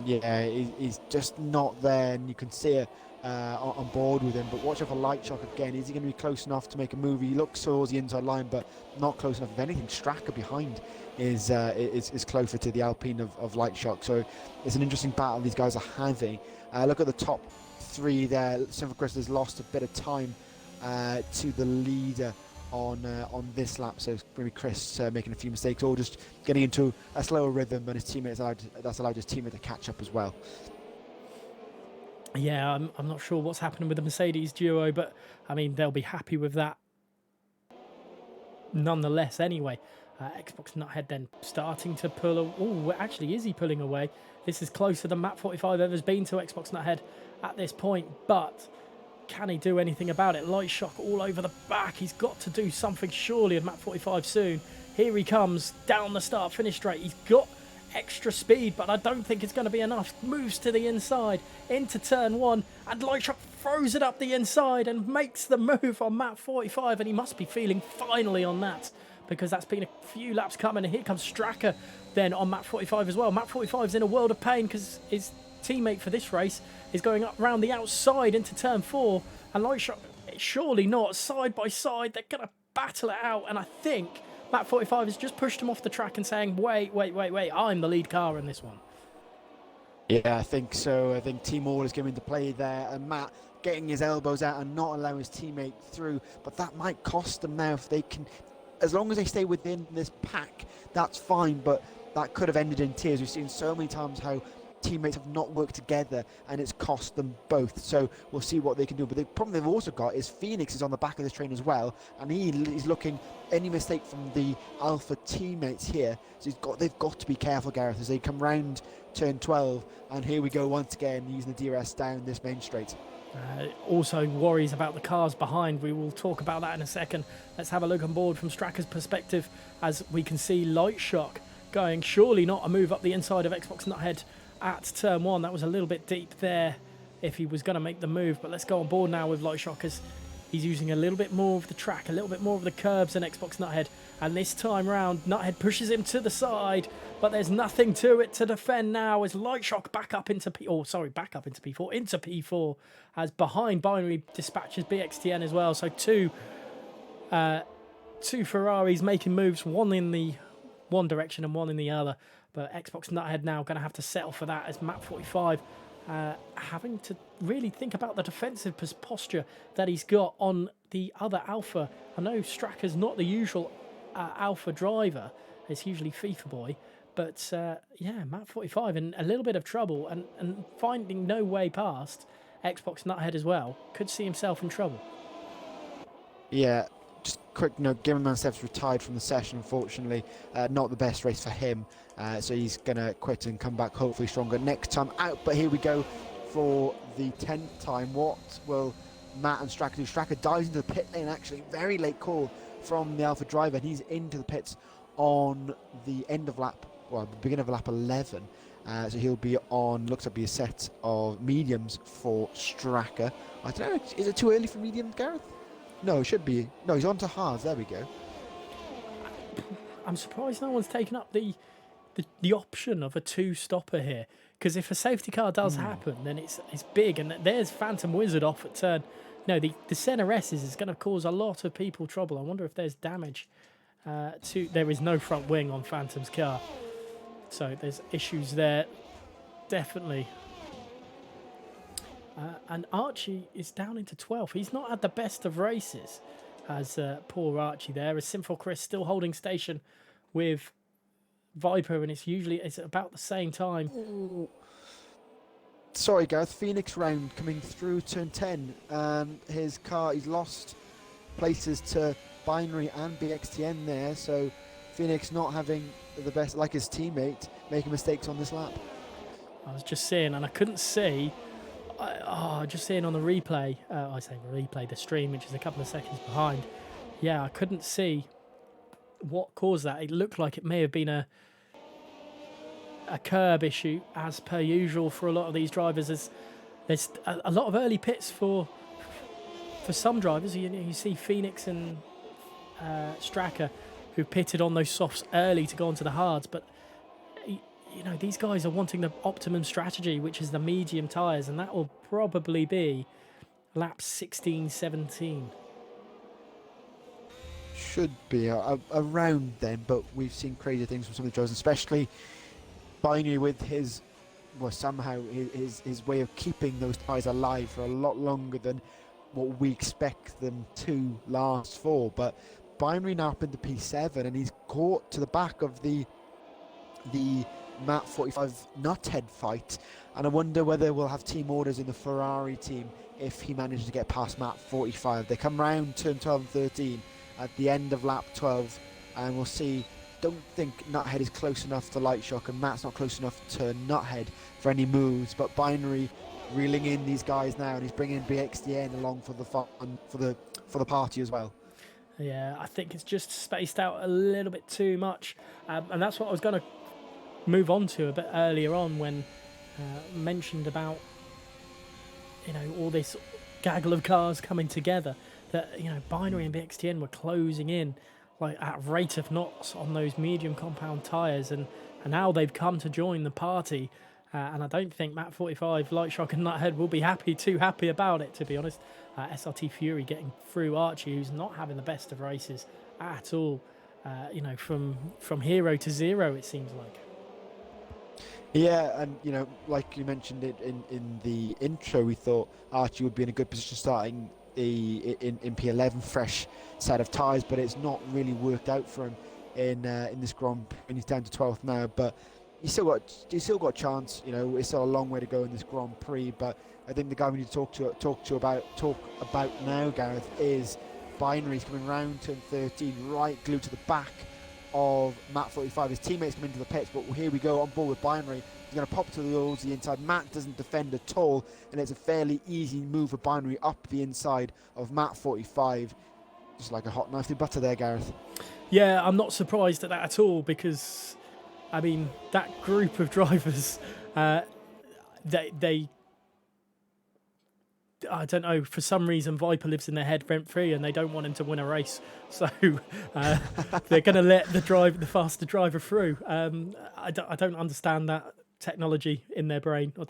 Yeah, he's just not there, and you can see on board with him. But watch out for Light Shock again. Is he going to be close enough to make a move? He looks towards the inside line, but not close enough. If anything, Stracker behind is closer to the Alpine of Light Shock. So it's an interesting battle these guys are having. Look at the top three there. Simple Chris has lost a bit of time to the leader on this lap, so maybe Chris making a few mistakes or just getting into a slower rhythm, and his teammates that's allowed his teammate to catch up as well. Yeah, I'm not sure what's happening with the Mercedes duo, but I mean they'll be happy with that nonetheless anyway. Xbox Nuthead then starting to pull. Oh, actually, is he pulling away? This is closer than Map 45 ever's been to Xbox Nuthead at this point, but can he do anything about it? Light Shock all over the back. He's got to do something surely of Map 45 soon. Here he comes down the start finish straight. He's got extra speed, but I don't think it's going to be enough. Moves to the inside into turn 1, and Light Shock throws it up the inside and makes the move on Map 45, and he must be feeling finally on that, because that's been a few laps coming, and here comes Stracker then on Map 45 as well. Map 45's in a world of pain because his teammate for this race is going up round the outside into turn 4, and Light Shock, surely not, side by side, they're going to battle it out, and I think Map 45 has just pushed him off the track and saying, wait, I'm the lead car in this one. Yeah, I think so. I think Team All is coming into play there, and Matt getting his elbows out and not allowing his teammate through, but that might cost them now. If they can, as long as they stay within this pack, that's fine, but that could have ended in tears. We've seen so many times how teammates have not worked together and it's cost them both, so we'll see what they can do. But the problem they've also got is Phoenix is on the back of this train as well, and he's looking any mistake from the Alpha teammates here, so they've got to be careful, Gareth, as they come round turn 12, and here we go once again using the DRS down this main straight. Also worries about the cars behind. We will talk about that in a second. Let's have a look on board from Stracker's perspective, as we can see Light Shock going, surely not a move up the inside of Xbox Nuthead at turn 1. That was a little bit deep there if he was going to make the move, but let's go on board now with Light Shock, as he's using a little bit more of the track, a little bit more of the curbs than Xbox Nuthead, and this time round Nuthead pushes him to the side, but there's nothing to it to defend now as Light Shock back up into P4, into P4, as behind Binary dispatches BXTN as well. So two Ferraris making moves, one in the one direction and one in the other. But Xbox Nuthead now going to have to settle for that, as Map 45 having to really think about the defensive posture that he's got on the other Alpha. I know Stracker's not the usual Alpha driver, it's usually FIFA boy, but yeah, Map 45 in a little bit of trouble and finding no way past Xbox Nuthead as well. Could see himself in trouble. Yeah, just quick note, Gimmerman Manstev's retired from the session, unfortunately. Not the best race for him, so he's going to quit and come back hopefully stronger next time out. But here we go for the 10th time. What will Matt and Stracker do? Stracker dives into the pit lane, actually. Very late call from the Alpha driver, and he's into the pits on the end of lap, well, the beginning of lap 11. So he'll be on, looks like be a set of mediums for Stracker. I don't know, is it too early for mediums, Gareth? No, it should be. No, he's on to hards. There we go. I'm surprised no one's taken up the option of a two-stopper here, because if a safety car does happen, then it's big. And there's Phantom Wizard off at turn. No, the center S's is going to cause a lot of people trouble. I wonder if there's damage to. There is no front wing on Phantom's car, so there's issues there, definitely. And Archie is down into 12th. He's not had the best of races, as poor Archie there. As Sinful Chris still holding station with Viper, and it's about the same time. Ooh. Sorry, Gareth. Phoenix round coming through turn 10. His car, he's lost places to Binary and BXTN there. So Phoenix not having the best, like his teammate, making mistakes on this lap. I was just seeing, and I couldn't see. Just seeing on the replay, the stream, which is a couple of seconds behind. Yeah, I couldn't see what caused that. It looked like it may have been a curb issue, as per usual for a lot of these drivers. There's a lot of early pits for some drivers. You see Phoenix and Stracker, who pitted on those softs early to go onto the hards, but you know, these guys are wanting the optimum strategy, which is the medium tyres, and that will probably be laps 16, 17. Should be around then, but we've seen crazy things from some of the drivers, especially Binary with his, well, somehow his way of keeping those tyres alive for a lot longer than what we expect them to last for. But Binary now up into P7, and he's caught to the back of the Matt 45 nuthead fight, and I wonder whether we'll have team orders in the Ferrari team if he manages to get past Matt 45. They come round turn 12 and 13 at the end of lap 12, and we'll see. Don't think Nuthead is close enough to Lightshock, and Matt's not close enough to Nuthead for any moves, but Binary reeling in these guys now, and he's bringing BXDN along for the fun, for the party as well. Yeah, I think it's just spaced out a little bit too much, and that's what I was going to move on to a bit earlier on when mentioned about, you know, all this gaggle of cars coming together, that, you know, Binary and BXTN were closing in like at a rate of knots on those medium compound tyres, and now they've come to join the party, and I don't think Matt 45, Lightshock and Nuthead will be too happy about it, to be honest. SRT Fury getting through Archie, who's not having the best of races at all, you know, from hero to zero, it seems like. Yeah, and you know, like you mentioned it in the intro, we thought Archie would be in a good position starting in P11, fresh set of tyres, but it's not really worked out for him in this Grand Prix. And he's down to 12th now, but he's still got a chance. You know, it's still a long way to go in this Grand Prix, but I think the guy we need to talk about now, Gareth, is Binary's coming round turn 13, right glued to the back of Matt 45. His teammates come into the pits, but here we go on board with Binary. He's going to pop to the inside. Matt doesn't defend at all, and it's a fairly easy move for Binary up the inside of Matt 45. Just like a hot knife through butter there, Gareth. Yeah, I'm not surprised at that at all, because, I mean, that group of drivers, they I don't know, for some reason Viper lives in their head rent free, and they don't want him to win a race, so they're going to let the faster driver through. I don't understand that technology in their brain, or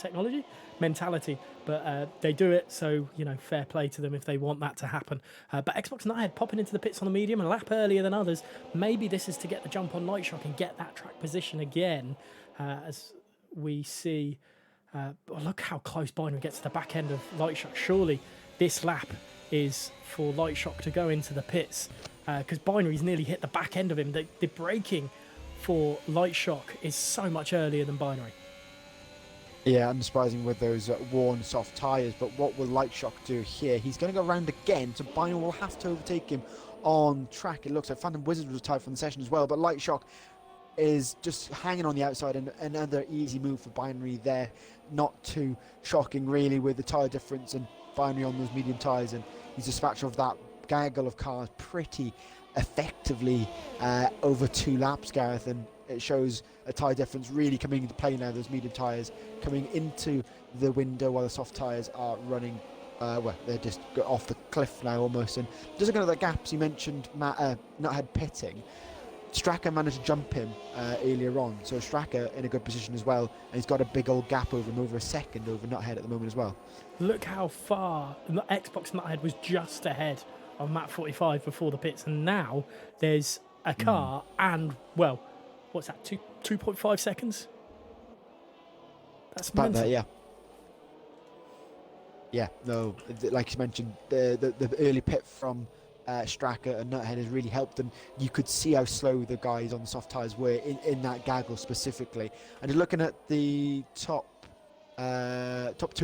mentality, but they do it, so, you know, fair play to them if they want that to happen. But Xbox Nighthead popping into the pits on the medium, a lap earlier than others. Maybe this is to get the jump on Lightshock and get that track position again, as we see. Look how close Binary gets to the back end of Lightshock. Surely this lap is for Lightshock to go into the pits, because Binary's nearly hit the back end of him. The braking for Lightshock is so much earlier than Binary. Yeah, unsurprising with those worn soft tyres, but what will Lightshock do here? He's going to go around again, so Binary will have to overtake him on track. It looks like Phantom Wizard was tied from the session as well, but Lightshock is just hanging on the outside, and another easy move for Binary there. Not too shocking really with the tyre difference and Binary on those medium tyres, and he's dispatched of that gaggle of cars pretty effectively over 2 laps, Gareth, and it shows a tyre difference really coming into play now. Those medium tyres coming into the window while the soft tyres are running. Well, they're just off the cliff now almost. And just looking at the gaps, you mentioned Nuthead pitting. Straka managed to jump him earlier on, so Straka in a good position as well, and he's got a big old gap over him, over a second over Nuthead at the moment as well. Look how far the Xbox Nuthead was just ahead of Matt 45 before the pits, and now there's a car and, well, what's that, 2.5 seconds? That's about mental. that, yeah. Yeah, no, like you mentioned, the early pit from Straka and Nuthead has really helped them. You could see how slow the guys on the soft tyres were in that gaggle specifically. And just looking at the top 2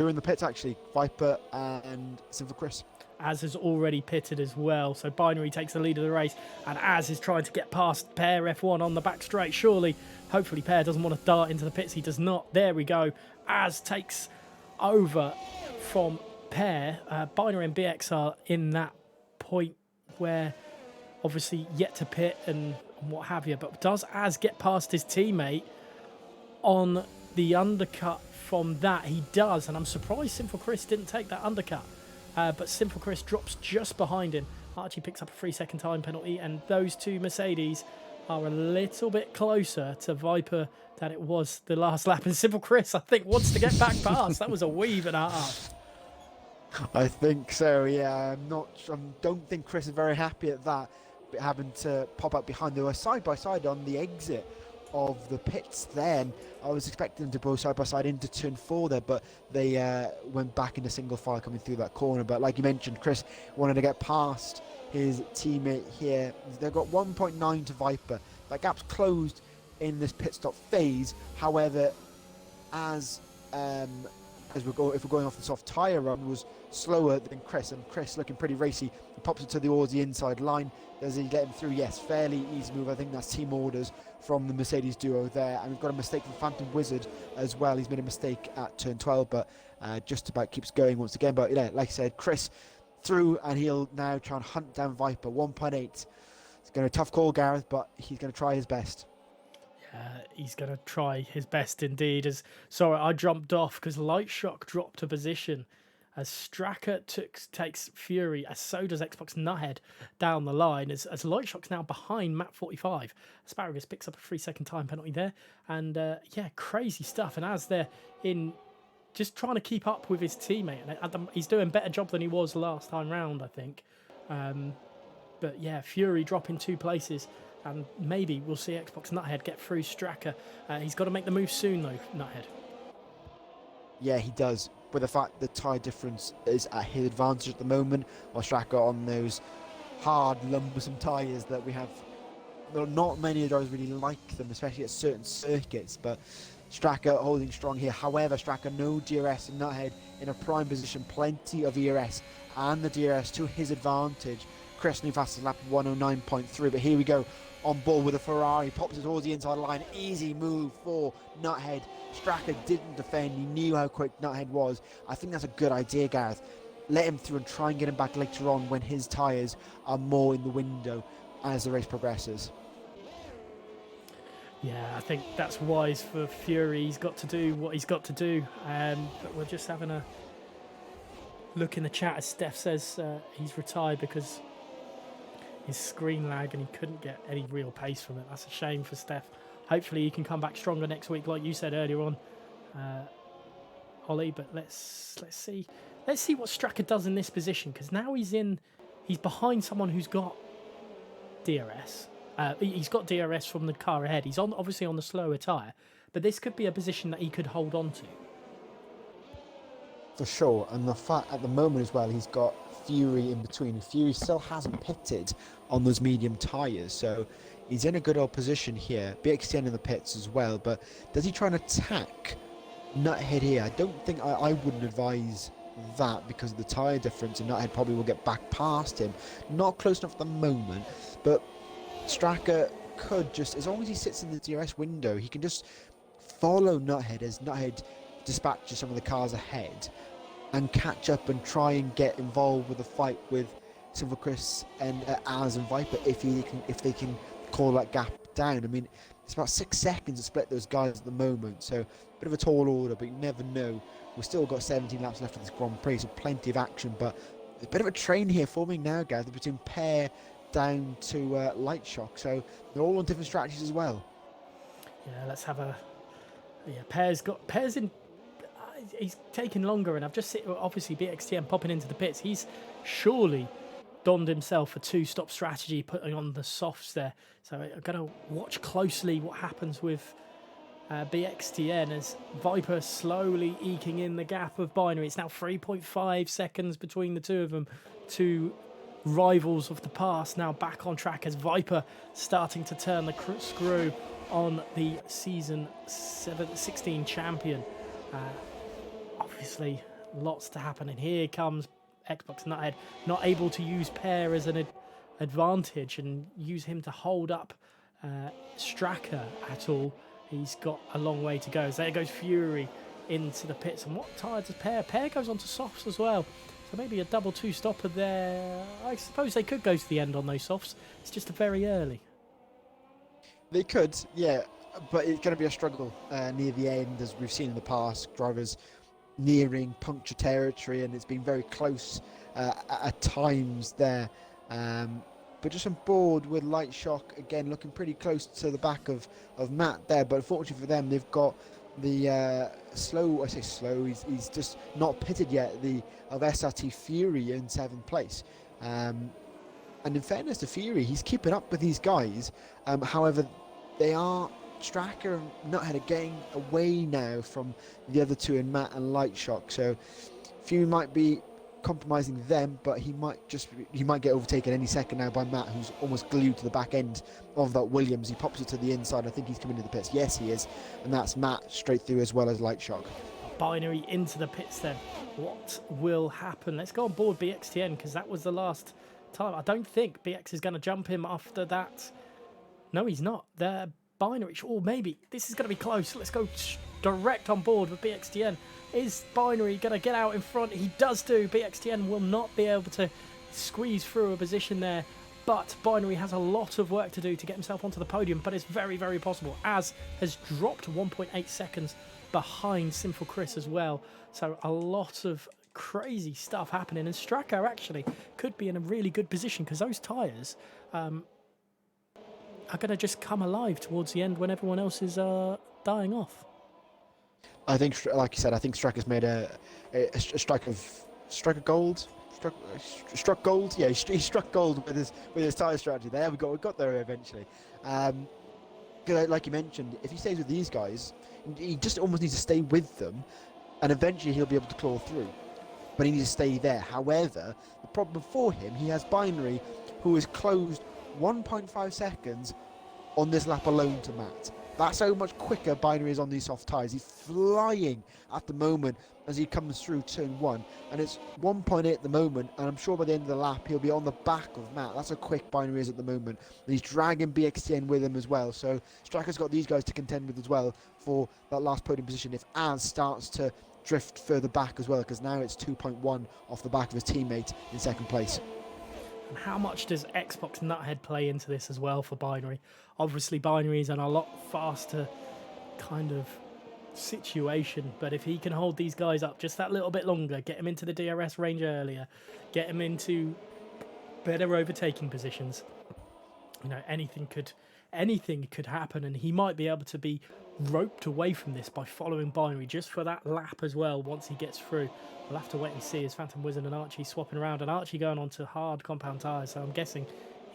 in the pits, actually, Viper and Sinful Chris. Az has already pitted as well, so Binary takes the lead of the race, and Az is trying to get past Pear F1 on the back straight. Surely, hopefully Pear doesn't want to dart into the pits. He does not. There we go. Az takes over from Pear. Binary and BX are in that point where obviously yet to pit and what have you, but does Az get past his teammate on the undercut from that? He does, and I'm surprised Sinful Chris didn't take that undercut, but Sinful Chris drops just behind him. Archie picks up a 3-second time penalty, and those 2 Mercedes are a little bit closer to Viper than it was the last lap. And Simple Chris, I think, wants to get back past. That was a weave and a half. I think so, yeah. I don't think Chris is very happy at that, but having to pop up behind. They were side by side on the exit of the pits then. I was expecting them to go side by side into turn 4 there, but they went back into single file coming through that corner. But like you mentioned, Chris wanted to get past his teammate here. They've got 1.9 to Viper. That gap's closed in this pit stop phase. However, if we're going off the soft tyre run, was slower than Chris, and Chris looking pretty racy. He pops it towards the inside line. Does he get him through? Yes, fairly easy move. I think that's team orders from the Mercedes duo there. And we've got a mistake from Phantom Wizard as well. He's made a mistake at turn 12, but just about keeps going once again. But yeah, like I said, Chris through, and he'll now try and hunt down Viper. 1.8. It's going to be a tough call, Gareth, but he's going to try his best. He's going to try his best indeed. Sorry, I jumped off because Light Shock dropped a position as Straka takes Fury, as so does Xbox Nuthead down the line, as Light Shock's now behind Map 45. Asparagus picks up a 3-second time penalty there, and crazy stuff. And as they're in just trying to keep up with his teammate, and he's doing a better job than he was last time round, I think. But yeah, Fury dropping 2 places. And maybe we'll see Xbox Nuthead get through Straka. He's got to make the move soon, though, Nuthead. Yeah, he does. With the fact the tyre difference is at his advantage at the moment, while Straka on those hard, lumbersome tyres that we have. Well, not many of those really like them, especially at certain circuits. But Straka holding strong here. However, Straka no DRS and Nuthead in a prime position. Plenty of ERS and the DRS to his advantage. Chris new fastest lap 109.3, but here we go. On board with a Ferrari, pops it towards the inside line. Easy move for Nuthead. Straka didn't defend. He knew how quick Nuthead was. I think that's a good idea, Gareth. Let him through and try and get him back later on when his tyres are more in the window as the race progresses. Yeah, I think that's wise for Fury. He's got to do what he's got to do. But we're just having a look in the chat as Steph says he's retired because his screen lag and he couldn't get any real pace from it. That's a shame for Steph. Hopefully he can come back stronger next week, like you said earlier on, Ollie. But let's see what Straka does in this position, because now he's behind someone who's got DRS. He's got DRS from the car ahead. He's obviously on the slower tyre, but this could be a position that he could hold on to. For sure, and the fact at the moment as well, he's got Fury in between. Fury still hasn't pitted on those medium tyres, so he's in a good old position here. BXTN in the pits as well, but does he try and attack Nuthead here? I don't think I wouldn't advise that, because of the tyre difference, and Nuthead probably will get back past him. Not close enough at the moment, but Straka could just, as long as he sits in the DRS window, he can just follow Nuthead as Nuthead dispatches some of the cars ahead and catch up and try and get involved with the fight with Silver Chris and Az and Viper if they can call that gap down. I mean, it's about 6 seconds to split those guys at the moment, so a bit of a tall order, but you never know. We've still got 17 laps left of this Grand Prix, so plenty of action, but a bit of a train here forming now, guys, between Pear down to Light Shock, so they're all on different strategies as well. Yeah, let's have a... Yeah, Pear's in... He's taking longer, and I've just seen, obviously, BXTM popping into the pits. He's surely donned himself a 2-stop strategy, putting on the softs there. So I've got to watch closely what happens with BXTN as Viper slowly eking in the gap of Binary. It's now 3.5 seconds between the two of them. Two rivals of the past now back on track as Viper starting to turn the screw on the season 16 champion. Obviously, lots to happen, and here comes Xbox Nuthead, not able to use Pear as an advantage and use him to hold up Straka at all. He's got a long way to go. So there goes Fury into the pits. And what tyre does Pear? Pear goes on to softs as well. So maybe a double 2-stopper there. I suppose they could go to the end on those softs. It's just very early. They could, yeah, but it's going to be a struggle near the end, as we've seen in the past. Drivers nearing puncture territory, and it's been very close at times there. but just on board with Light Shock again, looking pretty close to the back of Matt there. But unfortunately for them, they've got the slow. I say slow. He's just not pitted yet. The of SRT Fury in 7th place. And in fairness to Fury, he's keeping up with these guys. However, they are Stracker and Nuthead are getting away now from the other two in Matt and Light Shock. So Fury might be compromising them, but he might get overtaken any second now by Matt, who's almost glued to the back end of that Williams. He pops it to the inside. I think he's coming to the pits. Yes, he is, and that's Matt straight through as well as Light Shock. Binary into the pits then. What will happen? Let's go on board BXTN, because that was the last time. I don't think BX is going to jump him after that. No, he's not. The Binary, or maybe this is going to be close. Let's go direct on board with BXTN. Is Binary going to get out in front? He does do. BXTN will not be able to squeeze through a position there, but Binary has a lot of work to do to get himself onto the podium, but it's very, very possible, as has dropped 1.8 seconds behind Sinful Chris as well. So a lot of crazy stuff happening, and Stracker actually could be in a really good position, because those tyres are going to just come alive towards the end when everyone else is dying off. I think, like you said, I think Stracker's made a strike of gold. Struck gold. Yeah, he struck gold with his tyre strategy. There we got there eventually. Like you mentioned, if he stays with these guys, he just almost needs to stay with them, and eventually he'll be able to claw through. But he needs to stay there. However, the problem for him, he has Binary, who is closed 1.5 seconds on this lap alone to Matt. That's how much quicker Binary is on these soft tyres. He's flying at the moment as he comes through turn 1. And it's 1.8 at the moment, and I'm sure by the end of the lap he'll be on the back of Matt. That's how quick Binary is at the moment. And he's dragging BXTN with him as well. So Stracker's got these guys to contend with as well for that last podium position if Az starts to drift further back as well, because now it's 2.1 off the back of his teammate in 2nd place. And how much does Xbox Nuthead play into this as well for Binary? Obviously, Binary is in a lot faster kind of situation, but if he can hold these guys up just that little bit longer, get him into the DRS range earlier, get him into better overtaking positions, you know, anything could happen, and he might be able to be roped away from this by following Binary just for that lap as well once he gets through. We'll have to wait and see as Phantom Wizard and Archie swapping around, and Archie going on to hard compound tyres, so I'm guessing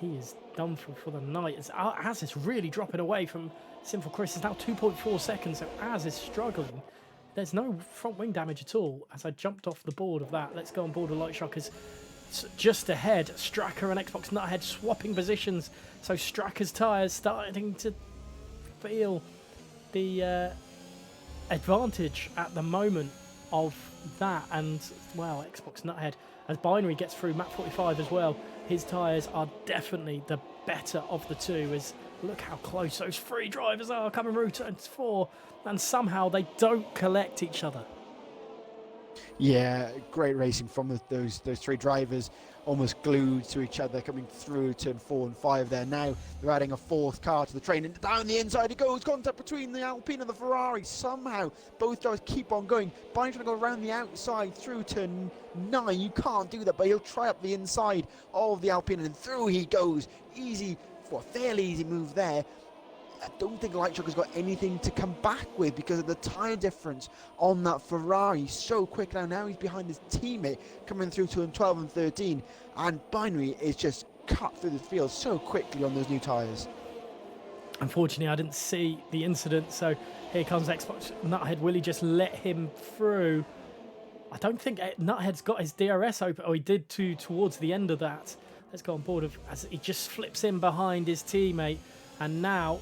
he is done for the night. Az is really dropping away from Sinful Chris. It's now 2.4 seconds, so Az is struggling. There's no front wing damage at all. As I jumped off the board of that, let's go on board with Light Shockers. Just ahead, Stracker and Xbox Nuthead swapping positions, so Stracker's tyres starting to feel the advantage at the moment of that, and well, Xbox Nuthead, as Binary gets through Map 45 as well, his tyres are definitely the better of the two. As look how close those 3 drivers are coming through turn 4, and somehow they don't collect each other. Yeah, great racing from those 3 drivers, almost glued to each other coming through turn 4 and 5 there. Now they're adding a 4th car to the train, and down the inside it goes. Contact between the Alpine and the Ferrari. Somehow both drivers keep on going. Binary trying to go around the outside through turn 9. You can't do that, but he'll try up the inside of the Alpine, and through he goes. Fairly easy move there. I don't think Light Shock has got anything to come back with because of the tyre difference on that Ferrari. So quick now he's behind his teammate coming through to him 12 and 13, and Binary is just cut through the field so quickly on those new tyres. Unfortunately, I didn't see the incident, so here comes Xbox Nuthead. Will he just let him through? I don't think Nuthead's got his DRS open, or he did towards the end of that. Let's go on board as he just flips in behind his teammate, and now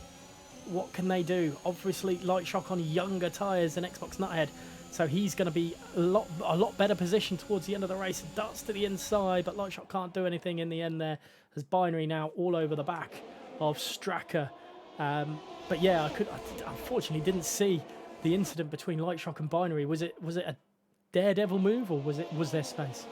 what can they do? Obviously, Light Shock on younger tyres than Xbox Nuthead, so he's going to be a lot better position towards the end of the race. Darts to the inside, but Light Shock can't do anything in the end there. There's Binary now all over the back of Stracker. But yeah, I unfortunately didn't see the incident between Light Shock and Binary. Was it a daredevil move, or was there space?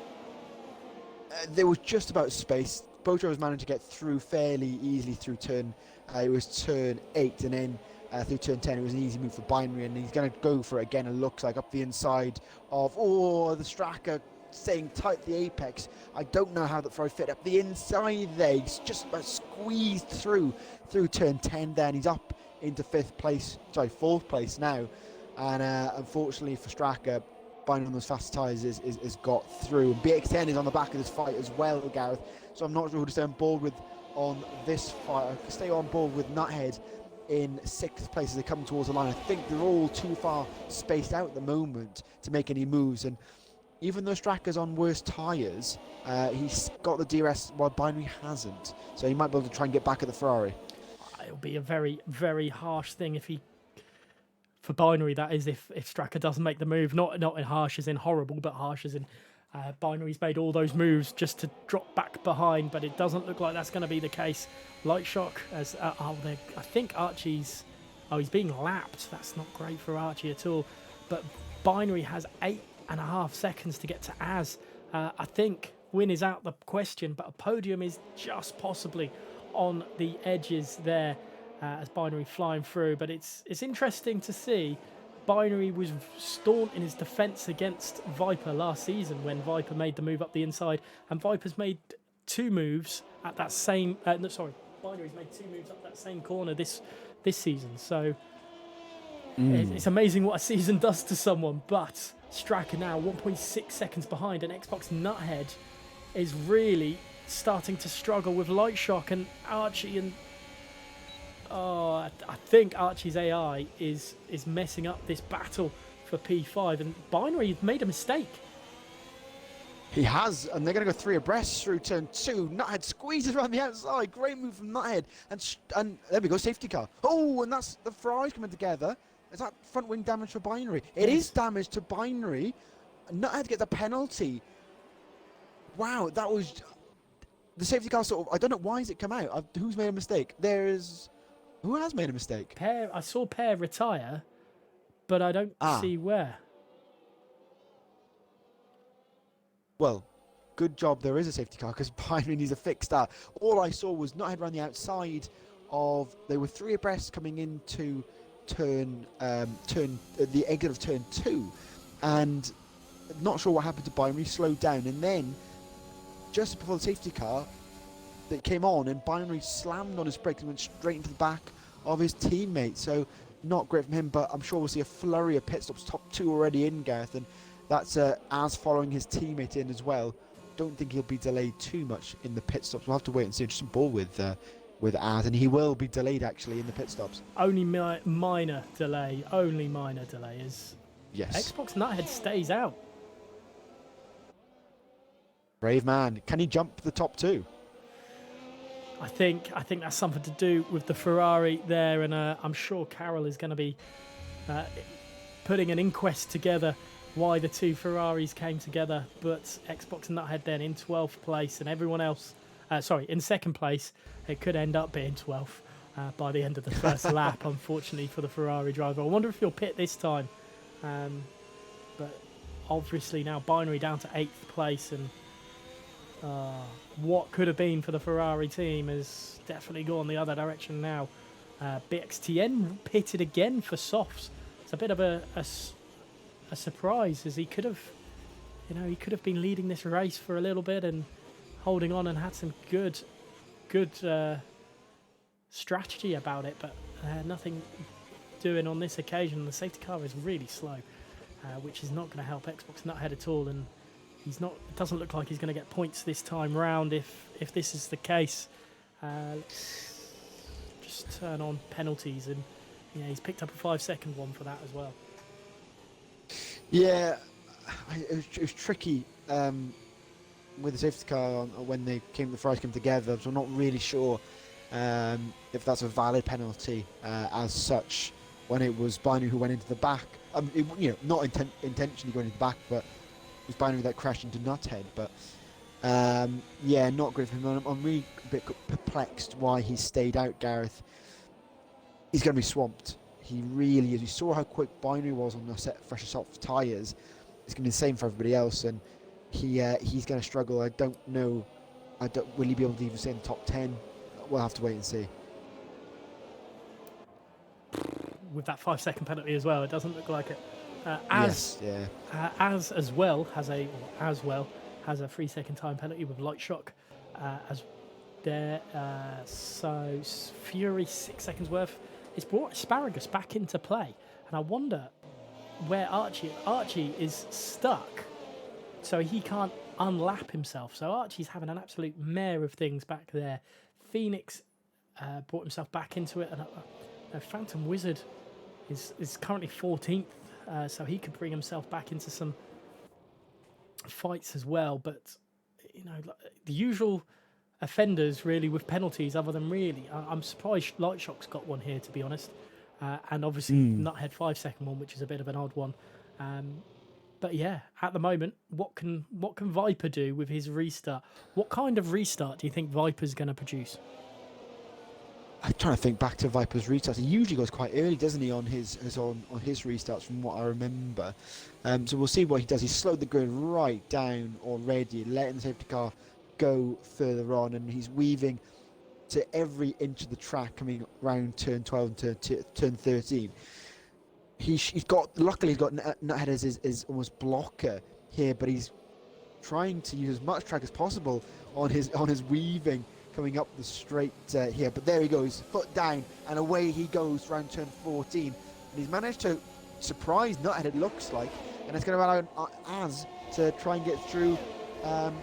There was just about space. Both drivers managed to get through fairly easily through turn. It was turn 8, and then through turn 10 it was an easy move for Binary, and he's going to go for it again. It looks like up the inside of the Stracker staying tight at the apex. I don't know how that Ferrari fit up the inside there. He's just about squeezed through turn 10 there, and he's up into fourth place now. And unfortunately for Straka, binding on those fast tyres is got through. And BX10 is on the back of this fight as well, Gareth. So I'm not sure who to stay on board with on this fight. I could stay on board with Nuthead in 6th place as they come towards the line. I think they're all too far spaced out at the moment to make any moves. And even though Straka's on worse tyres, he's got the DRS while Binary hasn't. So he might be able to try and get back at the Ferrari. It'll be a very, very harsh thing for Binary, that is, if Straka doesn't make the move. Not in harsh as in horrible, but harsh as in Binary's made all those moves just to drop back behind, but it doesn't look like that's going to be the case. Light Shock, as I think Archie's... Oh, he's being lapped. That's not great for Archie at all. But Binary has 8.5 seconds to get to Az. I think win is out the question, but a podium is just possibly on the edges there as Binary flying through. But it's interesting to see. Binary was staunch in his defence against Viper last season when Viper made the move up the inside, and Viper's made 2 moves at that same... Binary's made 2 moves up that same corner this season. So it's amazing what a season does to someone. But Straka now 1.6 seconds behind, and Xbox Nuthead is really starting to struggle with Light Shock and Archie. And I think Archie's AI is messing up this battle for P5, and Binary made a mistake. He has, and they're going to go 3 abreast through turn 2. Nuthead squeezes around the outside. Great move from Nuthead. And there we go, safety car. Oh, and that's the Ferrari's coming together. Is that front wing damage for Binary? It is damage to Binary. Nuthead gets a penalty. Wow, that was... The safety car sort of... I don't know, why has it come out? Who's made a mistake? Who has made a mistake? I saw Pear retire, but I don't see where. Well, good job there is a safety car, because Binary needs a fix that. All I saw was Nuthead around the outside of... They were 3 abreast coming into the exit of turn 2. And not sure what happened to Binary, slowed down. And then, just before the safety car, that came on, and Binary slammed on his brakes and went straight into the back of his teammate. So not great from him, but I'm sure we'll see a flurry of pit stops. Top 2 already in, Gareth, and that's Az following his teammate in as well. Don't think he'll be delayed too much in the pit stops. We'll have to wait and see. Just some ball with Az, and he will be delayed actually in the pit stops. Only minor delay. Only minor delay is... Yes. Xbox Nuthead stays out. Brave man. Can he jump the top 2? I think that's something to do with the Ferrari there, and I'm sure Carroll is going to be putting an inquest together why the 2 Ferraris came together. But Xbox Nuthead then in 12th place, and everyone else, in 2nd place. It could end up being 12th by the end of the first lap, unfortunately for the Ferrari driver. I wonder if he'll pit this time. But obviously now Binary down to 8th place, and what could have been for the Ferrari team has definitely gone the other direction now. BXTN pitted again for softs. It's a bit of a surprise, as he could have been leading this race for a little bit and holding on and had some good strategy about it, but nothing doing on this occasion. The safety car is really slow, which is not going to help Xbox Nuthead at all, and it doesn't look like he's going to get points this time round if this is the case. Let's just turn on penalties, and he's picked up a 5-second one for that as well. Yeah, it was tricky with the safety car when the Ferraris came together, so I'm not really sure if that's a valid penalty as such when it was Binary who went into the back. Not intentionally going into the back, but it was Binary that crashed into Nuthead. But not great for him. I'm really a bit perplexed why he stayed out, Gareth. He's going to be swamped. He really is. You saw how quick Binary was on the fresher soft tyres. It's going to be the same for everybody else, and he's going to struggle. I don't know. Will he be able to even stay in the top 10? We'll have to wait and see. With that 5-second penalty as well, it doesn't look like it. As Yes, yeah. as well has a 3-second time penalty with light shock as there. So Fury 6 seconds worth. It's brought Asparagus back into play, and I wonder where Archie is stuck, so he can't unlap himself. So Archie's having an absolute mare of things back there. Phoenix brought himself back into it, and Phantom Wizard is currently 14th, so he could bring himself back into some fights as well. But the usual offenders really with penalties, other than I'm surprised Light Shock's got one here, to be honest, and obviously Nuthead 5-second one, which is a bit of an odd one. But yeah, at the moment, what can Viper do with his restart? What kind of restart do you think Viper's going to produce? I'm trying to think back to Viper's restarts. He usually goes quite early, doesn't he, on his restarts, from what I remember. So we'll see what he does. He's slowed the grid right down already, letting the safety car go further on, and he's weaving to every inch of the track coming around turn 12 and turn 13. Luckily he's got Nuthead as his almost blocker here, but he's trying to use as much track as possible on his weaving coming up the straight here. But there he goes, foot down, and away he goes around turn 14. And he's managed to surprise Nuthead, it looks like, and it's going to allow Az to try and get through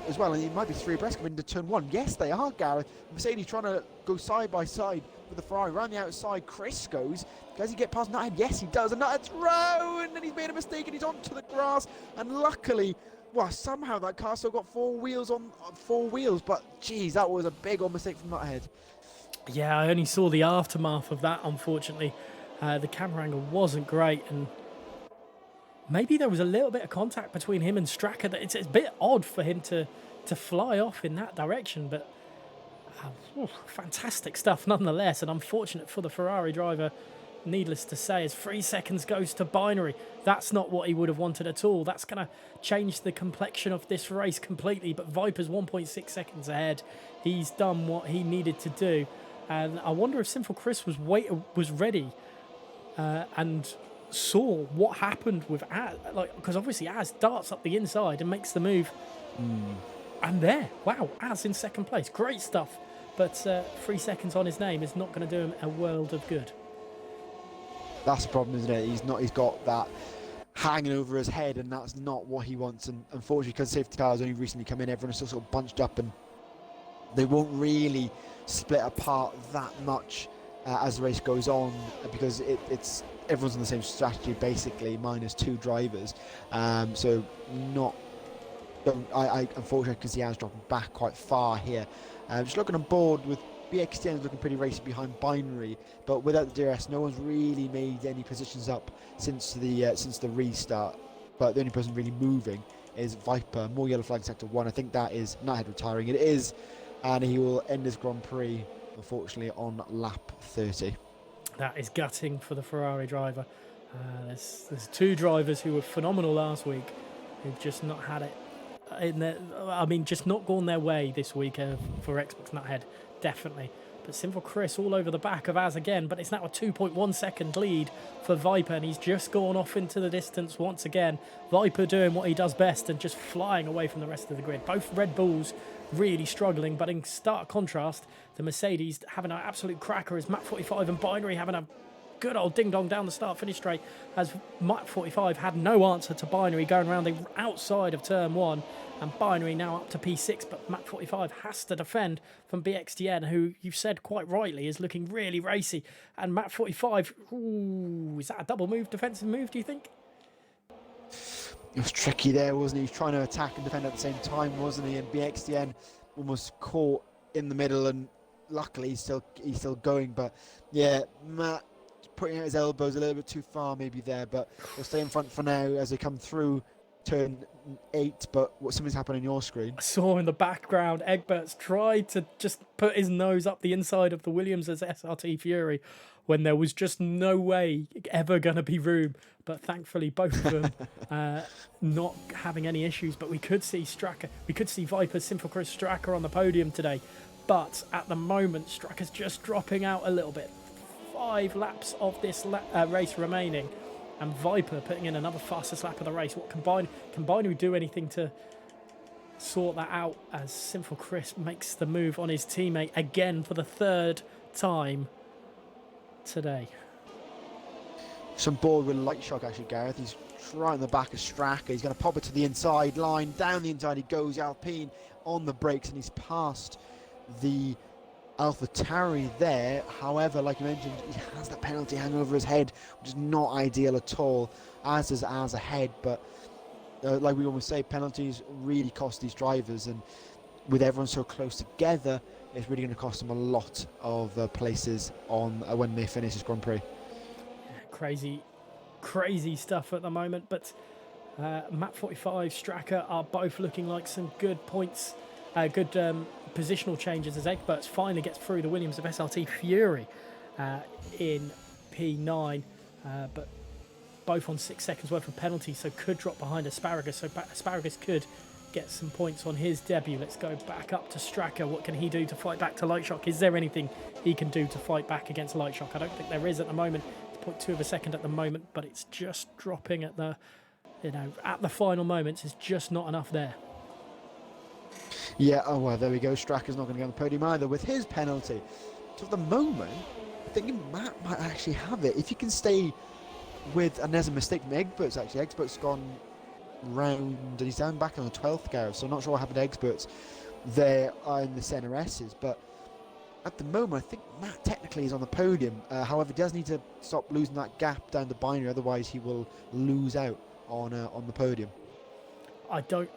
as well. And he might be 3 abreast coming into turn 1. Yes, they are, Gareth. Mercedes trying to go side by side with the Ferrari. Around the outside, Chris goes. Does he get past Nuthead? Yes, he does. And Nuthead's round, and he's made a mistake, and he's onto the grass. And luckily, somehow that car still got 4 wheels on 4 wheels. But geez, that was a big old mistake from Nuthead. Yeah, I only saw the aftermath of that, unfortunately. The camera angle wasn't great, and maybe there was a little bit of contact between him and Straka. It's a bit odd for him to fly off in that direction, but fantastic stuff nonetheless, and unfortunate for the Ferrari driver, needless to say, as 3 seconds goes to Binary. That's not what he would have wanted at all. That's going to change the complexion of this race completely, but Viper's 1.6 seconds ahead. He's done what he needed to do, and I wonder if Sinful Chris was ready and saw what happened with Az, because obviously Az darts up the inside and makes the move. And there, wow, Az in second place, great stuff. But 3 seconds on his name is not going to do him a world of good. That's the problem, isn't it? He's got that hanging over his head, and that's not what he wants. And unfortunately, because safety cars only recently come in, everyone's still sort of bunched up, and they won't really split apart that much as the race goes on, because it's everyone's on the same strategy basically, minus 2 drivers. So not. I unfortunately can see Az dropping back quite far here. Just looking on board with BXTN is looking pretty racy behind Binary, but without the DRS, no one's really made any positions up since the restart. But the only person really moving is Viper. More yellow flag sector 1. I think that is Nuthead retiring. It is, and he will end his Grand Prix unfortunately on lap 30. That is gutting for the Ferrari driver. There's 2 drivers who were phenomenal last week who've just not had it just not gone their way this week for Xbox Nuthead, definitely. But Sinful Chris all over the back of Az again, but it's now a 2.1 second lead for Viper, and he's just gone off into the distance once again. Viper doing what he does best and just flying away from the rest of the grid. Both Red Bulls really struggling, but in stark contrast, the Mercedes having an absolute cracker as Mach 45 and Binary having a good old ding-dong down the start-finish straight, as Mach 45 had no answer to Binary going around the outside of turn 1, and Binary now up to P6, but Mach 45 has to defend from BXTN, who you said quite rightly is looking really racy. And Mach 45, is that a double move, defensive move, do you think? It was tricky there, wasn't he? He was trying to attack and defend at the same time, wasn't he? And BXTN almost caught in the middle, and luckily he's still going. But yeah, Matt putting out his elbows a little bit too far maybe there, but he'll stay in front for now as they come through turn 8. But something's happened on your screen. I saw in the background Egbert's tried to just put his nose up the inside of the Williams' SRT Fury when there was just no way ever going to be room. But thankfully both of them not having any issues. But we could see Viper, Sinful Chris Straka on the podium today. But at the moment, Straka's just dropping out a little bit. 5 laps of this race remaining. and Viper putting in another fastest lap of the race. What can Binary do anything to sort that out as Sinful Chris makes the move on his teammate again for the third time today? Some board with light shock actually, Gareth. He's right in the back of Straka. He's going to pop it to the inside line. Down the inside he goes. Alpine on the brakes, and he's past the AlphaTauri there. However, like you mentioned, he has that penalty hanging over his head, which is not ideal at all, as is as ahead. But like we always say, penalties really cost these drivers, and with everyone so close together, it's really going to cost them a lot of places on when they finish this Grand Prix. Crazy stuff at the moment, but Map 45, Straka are both looking like some good points, good positional changes as Egberts finally gets through the Williams of SLT Fury in P9, but both on 6 seconds worth of penalties, so could drop behind Asparagus, so Asparagus could get some points on his debut. Let's go back up to Straka. What can he do to fight back to Lightshock? Is there anything he can do to fight back against Lightshock? I don't think there is at the moment. It's 0.2 of a second at the moment, but it's just dropping at the, at the final moments. It's just not enough there. Yeah, oh well, there we go. Straka's not going to get on the podium either with his penalty. So at the moment, I'm thinking Matt might actually have it. If you can stay with, and there's a mistake from Egberts actually. Egberts gone round, and he's down back on the 12th, Gareth, so I'm not sure what happened to Egberts there in the centre S's, but at the moment I think Matt technically is on the podium. However, he does need to stop losing that gap down to Binary, otherwise he will lose out on the podium. I don't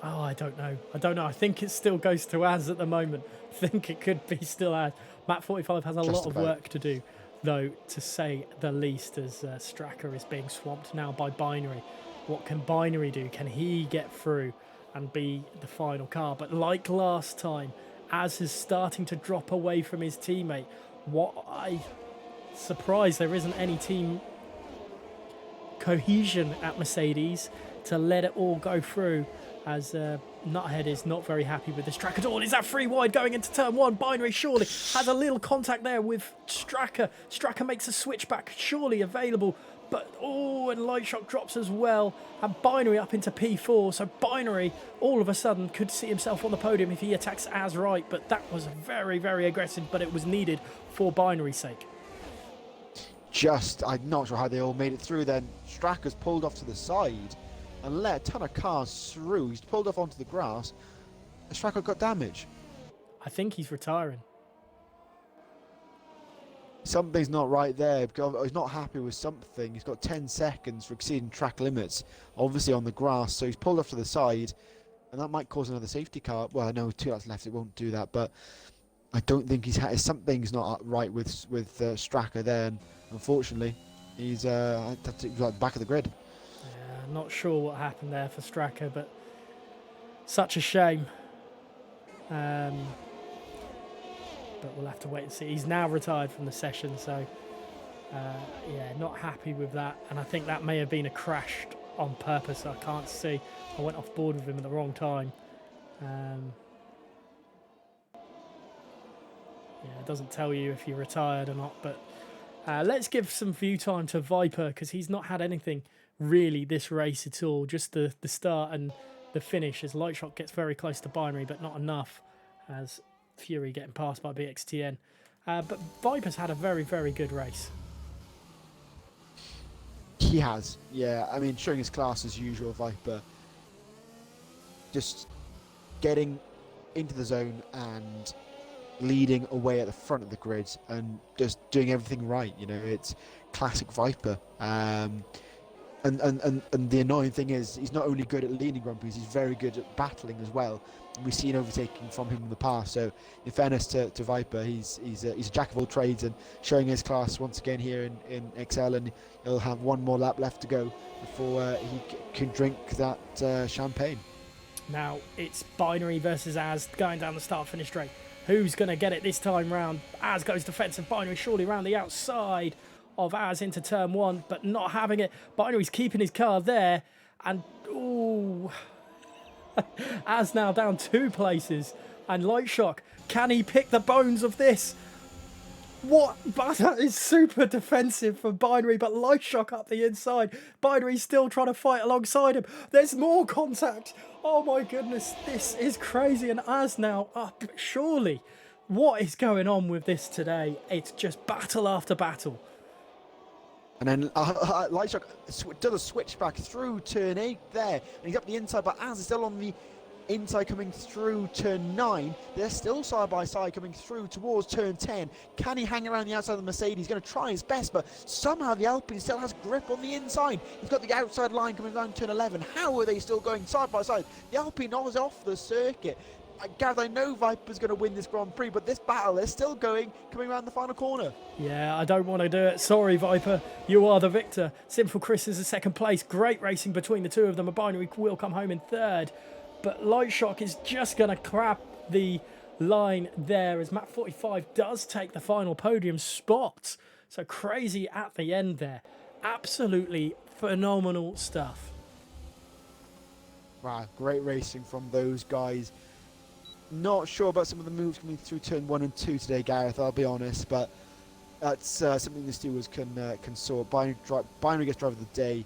know. I think it still goes to Az at the moment. I think it could be still Az. Map 45 has a lot of work to do, though, to say the least, as Straka is being swamped now by Binary. What can Binary do? Can he get through and be the final car? But like last time, Az is starting to drop away from his teammate. Surprised there isn't any team cohesion at Mercedes to let it all go through, as Nuthead is not very happy with this track at all. Is that 3 wide going into turn 1? Binary surely has a little contact there with Straka. Straka makes a switchback, surely available, but and Lightshock drops as well, and Binary up into P4, so Binary all of a sudden could see himself on the podium if he attacks as right, but that was very, very aggressive, but it was needed for Binary's sake. I'm not sure how they all made it through then. Straka's pulled off to the side and let a ton of cars through. He's pulled off onto the grass. Straka got damage. I think he's retiring. Something's not right there, because he's not happy with something. He's got 10 seconds for exceeding track limits, obviously on the grass, so he's pulled off to the side, and that might cause another safety car. Well, no, 2 laps left, it won't do that, but I don't think something's not right with Straka there, and unfortunately, he's at the back of the grid. Yeah, not sure what happened there for Straka, but such a shame. But we'll have to wait and see. He's now retired from the session, so yeah, not happy with that. And I think that may have been a crash on purpose. I can't see. I went off board with him at the wrong time. Yeah, it doesn't tell you if you're retired or not. But let's give some view time to Viper, because he's not had anything really this race at all. Just the start and the finish, as Lightshot gets very close to Binary, but not enough, as Fury getting passed by BXTN. But Viper's had a very, very good race. He has, yeah. I mean, showing his class as usual, Viper. Just getting into the zone and leading away at the front of the grid and just doing everything right. It's classic Viper. And the annoying thing is, he's not only good at leading Grand Prix, he's very good at battling as well. And we've seen overtaking from him in the past. So, in fairness to Viper, he's a jack of all trades and showing his class once again here in XL. And he'll have 1 more lap left to go before he can drink that champagne. Now it's Binary versus Az going down the start-finish straight. Who's going to get it this time round? Az goes defensive. Binary surely round the outside of Az into turn 1, but not having it. Binary's keeping his car there, and Az now down 2 places. And Lightshock, can he pick the bones of this? What? But that is super defensive for Binary, but Light Shock up the inside. Binary still trying to fight alongside him. There's more contact. Oh my goodness, this is crazy. And as now up, surely. What is going on with this today? It's just battle after battle. And then Lightshock does a switchback through turn 8 there. And he's up the inside, but as is still on the inside coming through turn 9. They're still side by side coming through towards turn 10. Can he hang around the outside of the Mercedes? He's going to try his best, but somehow the Alpine still has grip on the inside. He's got the outside line coming down turn 11. How are they still going side by side? The Alpine was off the circuit. Gareth, I know Viper's going to win this Grand Prix, but this battle is still coming around the final corner. Yeah, I don't want to do it. Sorry, Viper. You are the victor. Sinful Chris is in second place. Great racing between the two of them. A Binary will come home in third. But Light Shock is just going to grab the line there as Matt 45 does take the final podium spot. So crazy at the end there. Absolutely phenomenal stuff. Wow, great racing from those guys. Not sure about some of the moves coming through turn 1 and 2 today, Gareth, I'll be honest, but that's something the stewards can sort. Binary gets driver of the day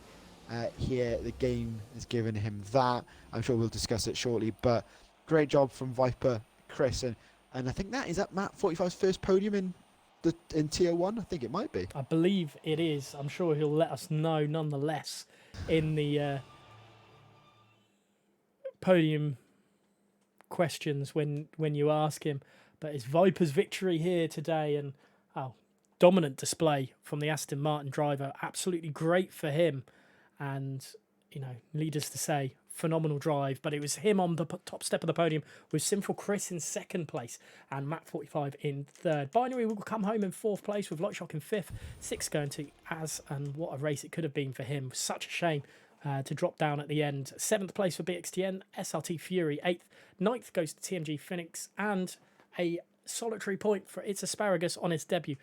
here. The game has given him that. I'm sure we'll discuss it shortly, but great job from Viper, Chris, and I think that is at Matt 45's first podium in Tier 1. I think it might be. I believe it is. I'm sure he'll let us know nonetheless in the podium questions when you ask him. But it's Viper's victory here today, and dominant display from the Aston Martin driver. Absolutely great for him, and needless to say, phenomenal drive. But it was him on the top step of the podium with Sinful Chris in second place and Matt 45 in third. Binary will come home in fourth place with Lightshock in fifth. Sixth going to Az, and what a race it could have been for him. Such a shame to drop down at the end. Seventh place for BXTN, SRT Fury. Eighth. Ninth goes to TMG Phoenix, and a solitary point for It's Asparagus on its debut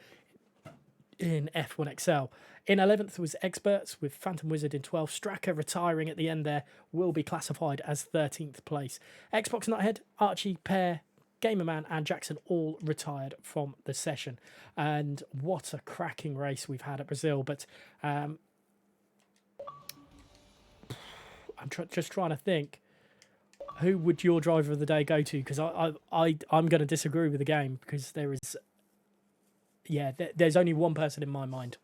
in F1XL. In 11th was Experts with Phantom Wizard in 12th. Stracker retiring at the end there will be classified as 13th place. Xbox Nuthead, Archie, Pear, Gamerman and Jackson all retired from the session. And what a cracking race we've had at Brazil. But I'm just trying to think, who would your driver of the day go to? Because I'm going to disagree with the game, because there's only one person in my mind.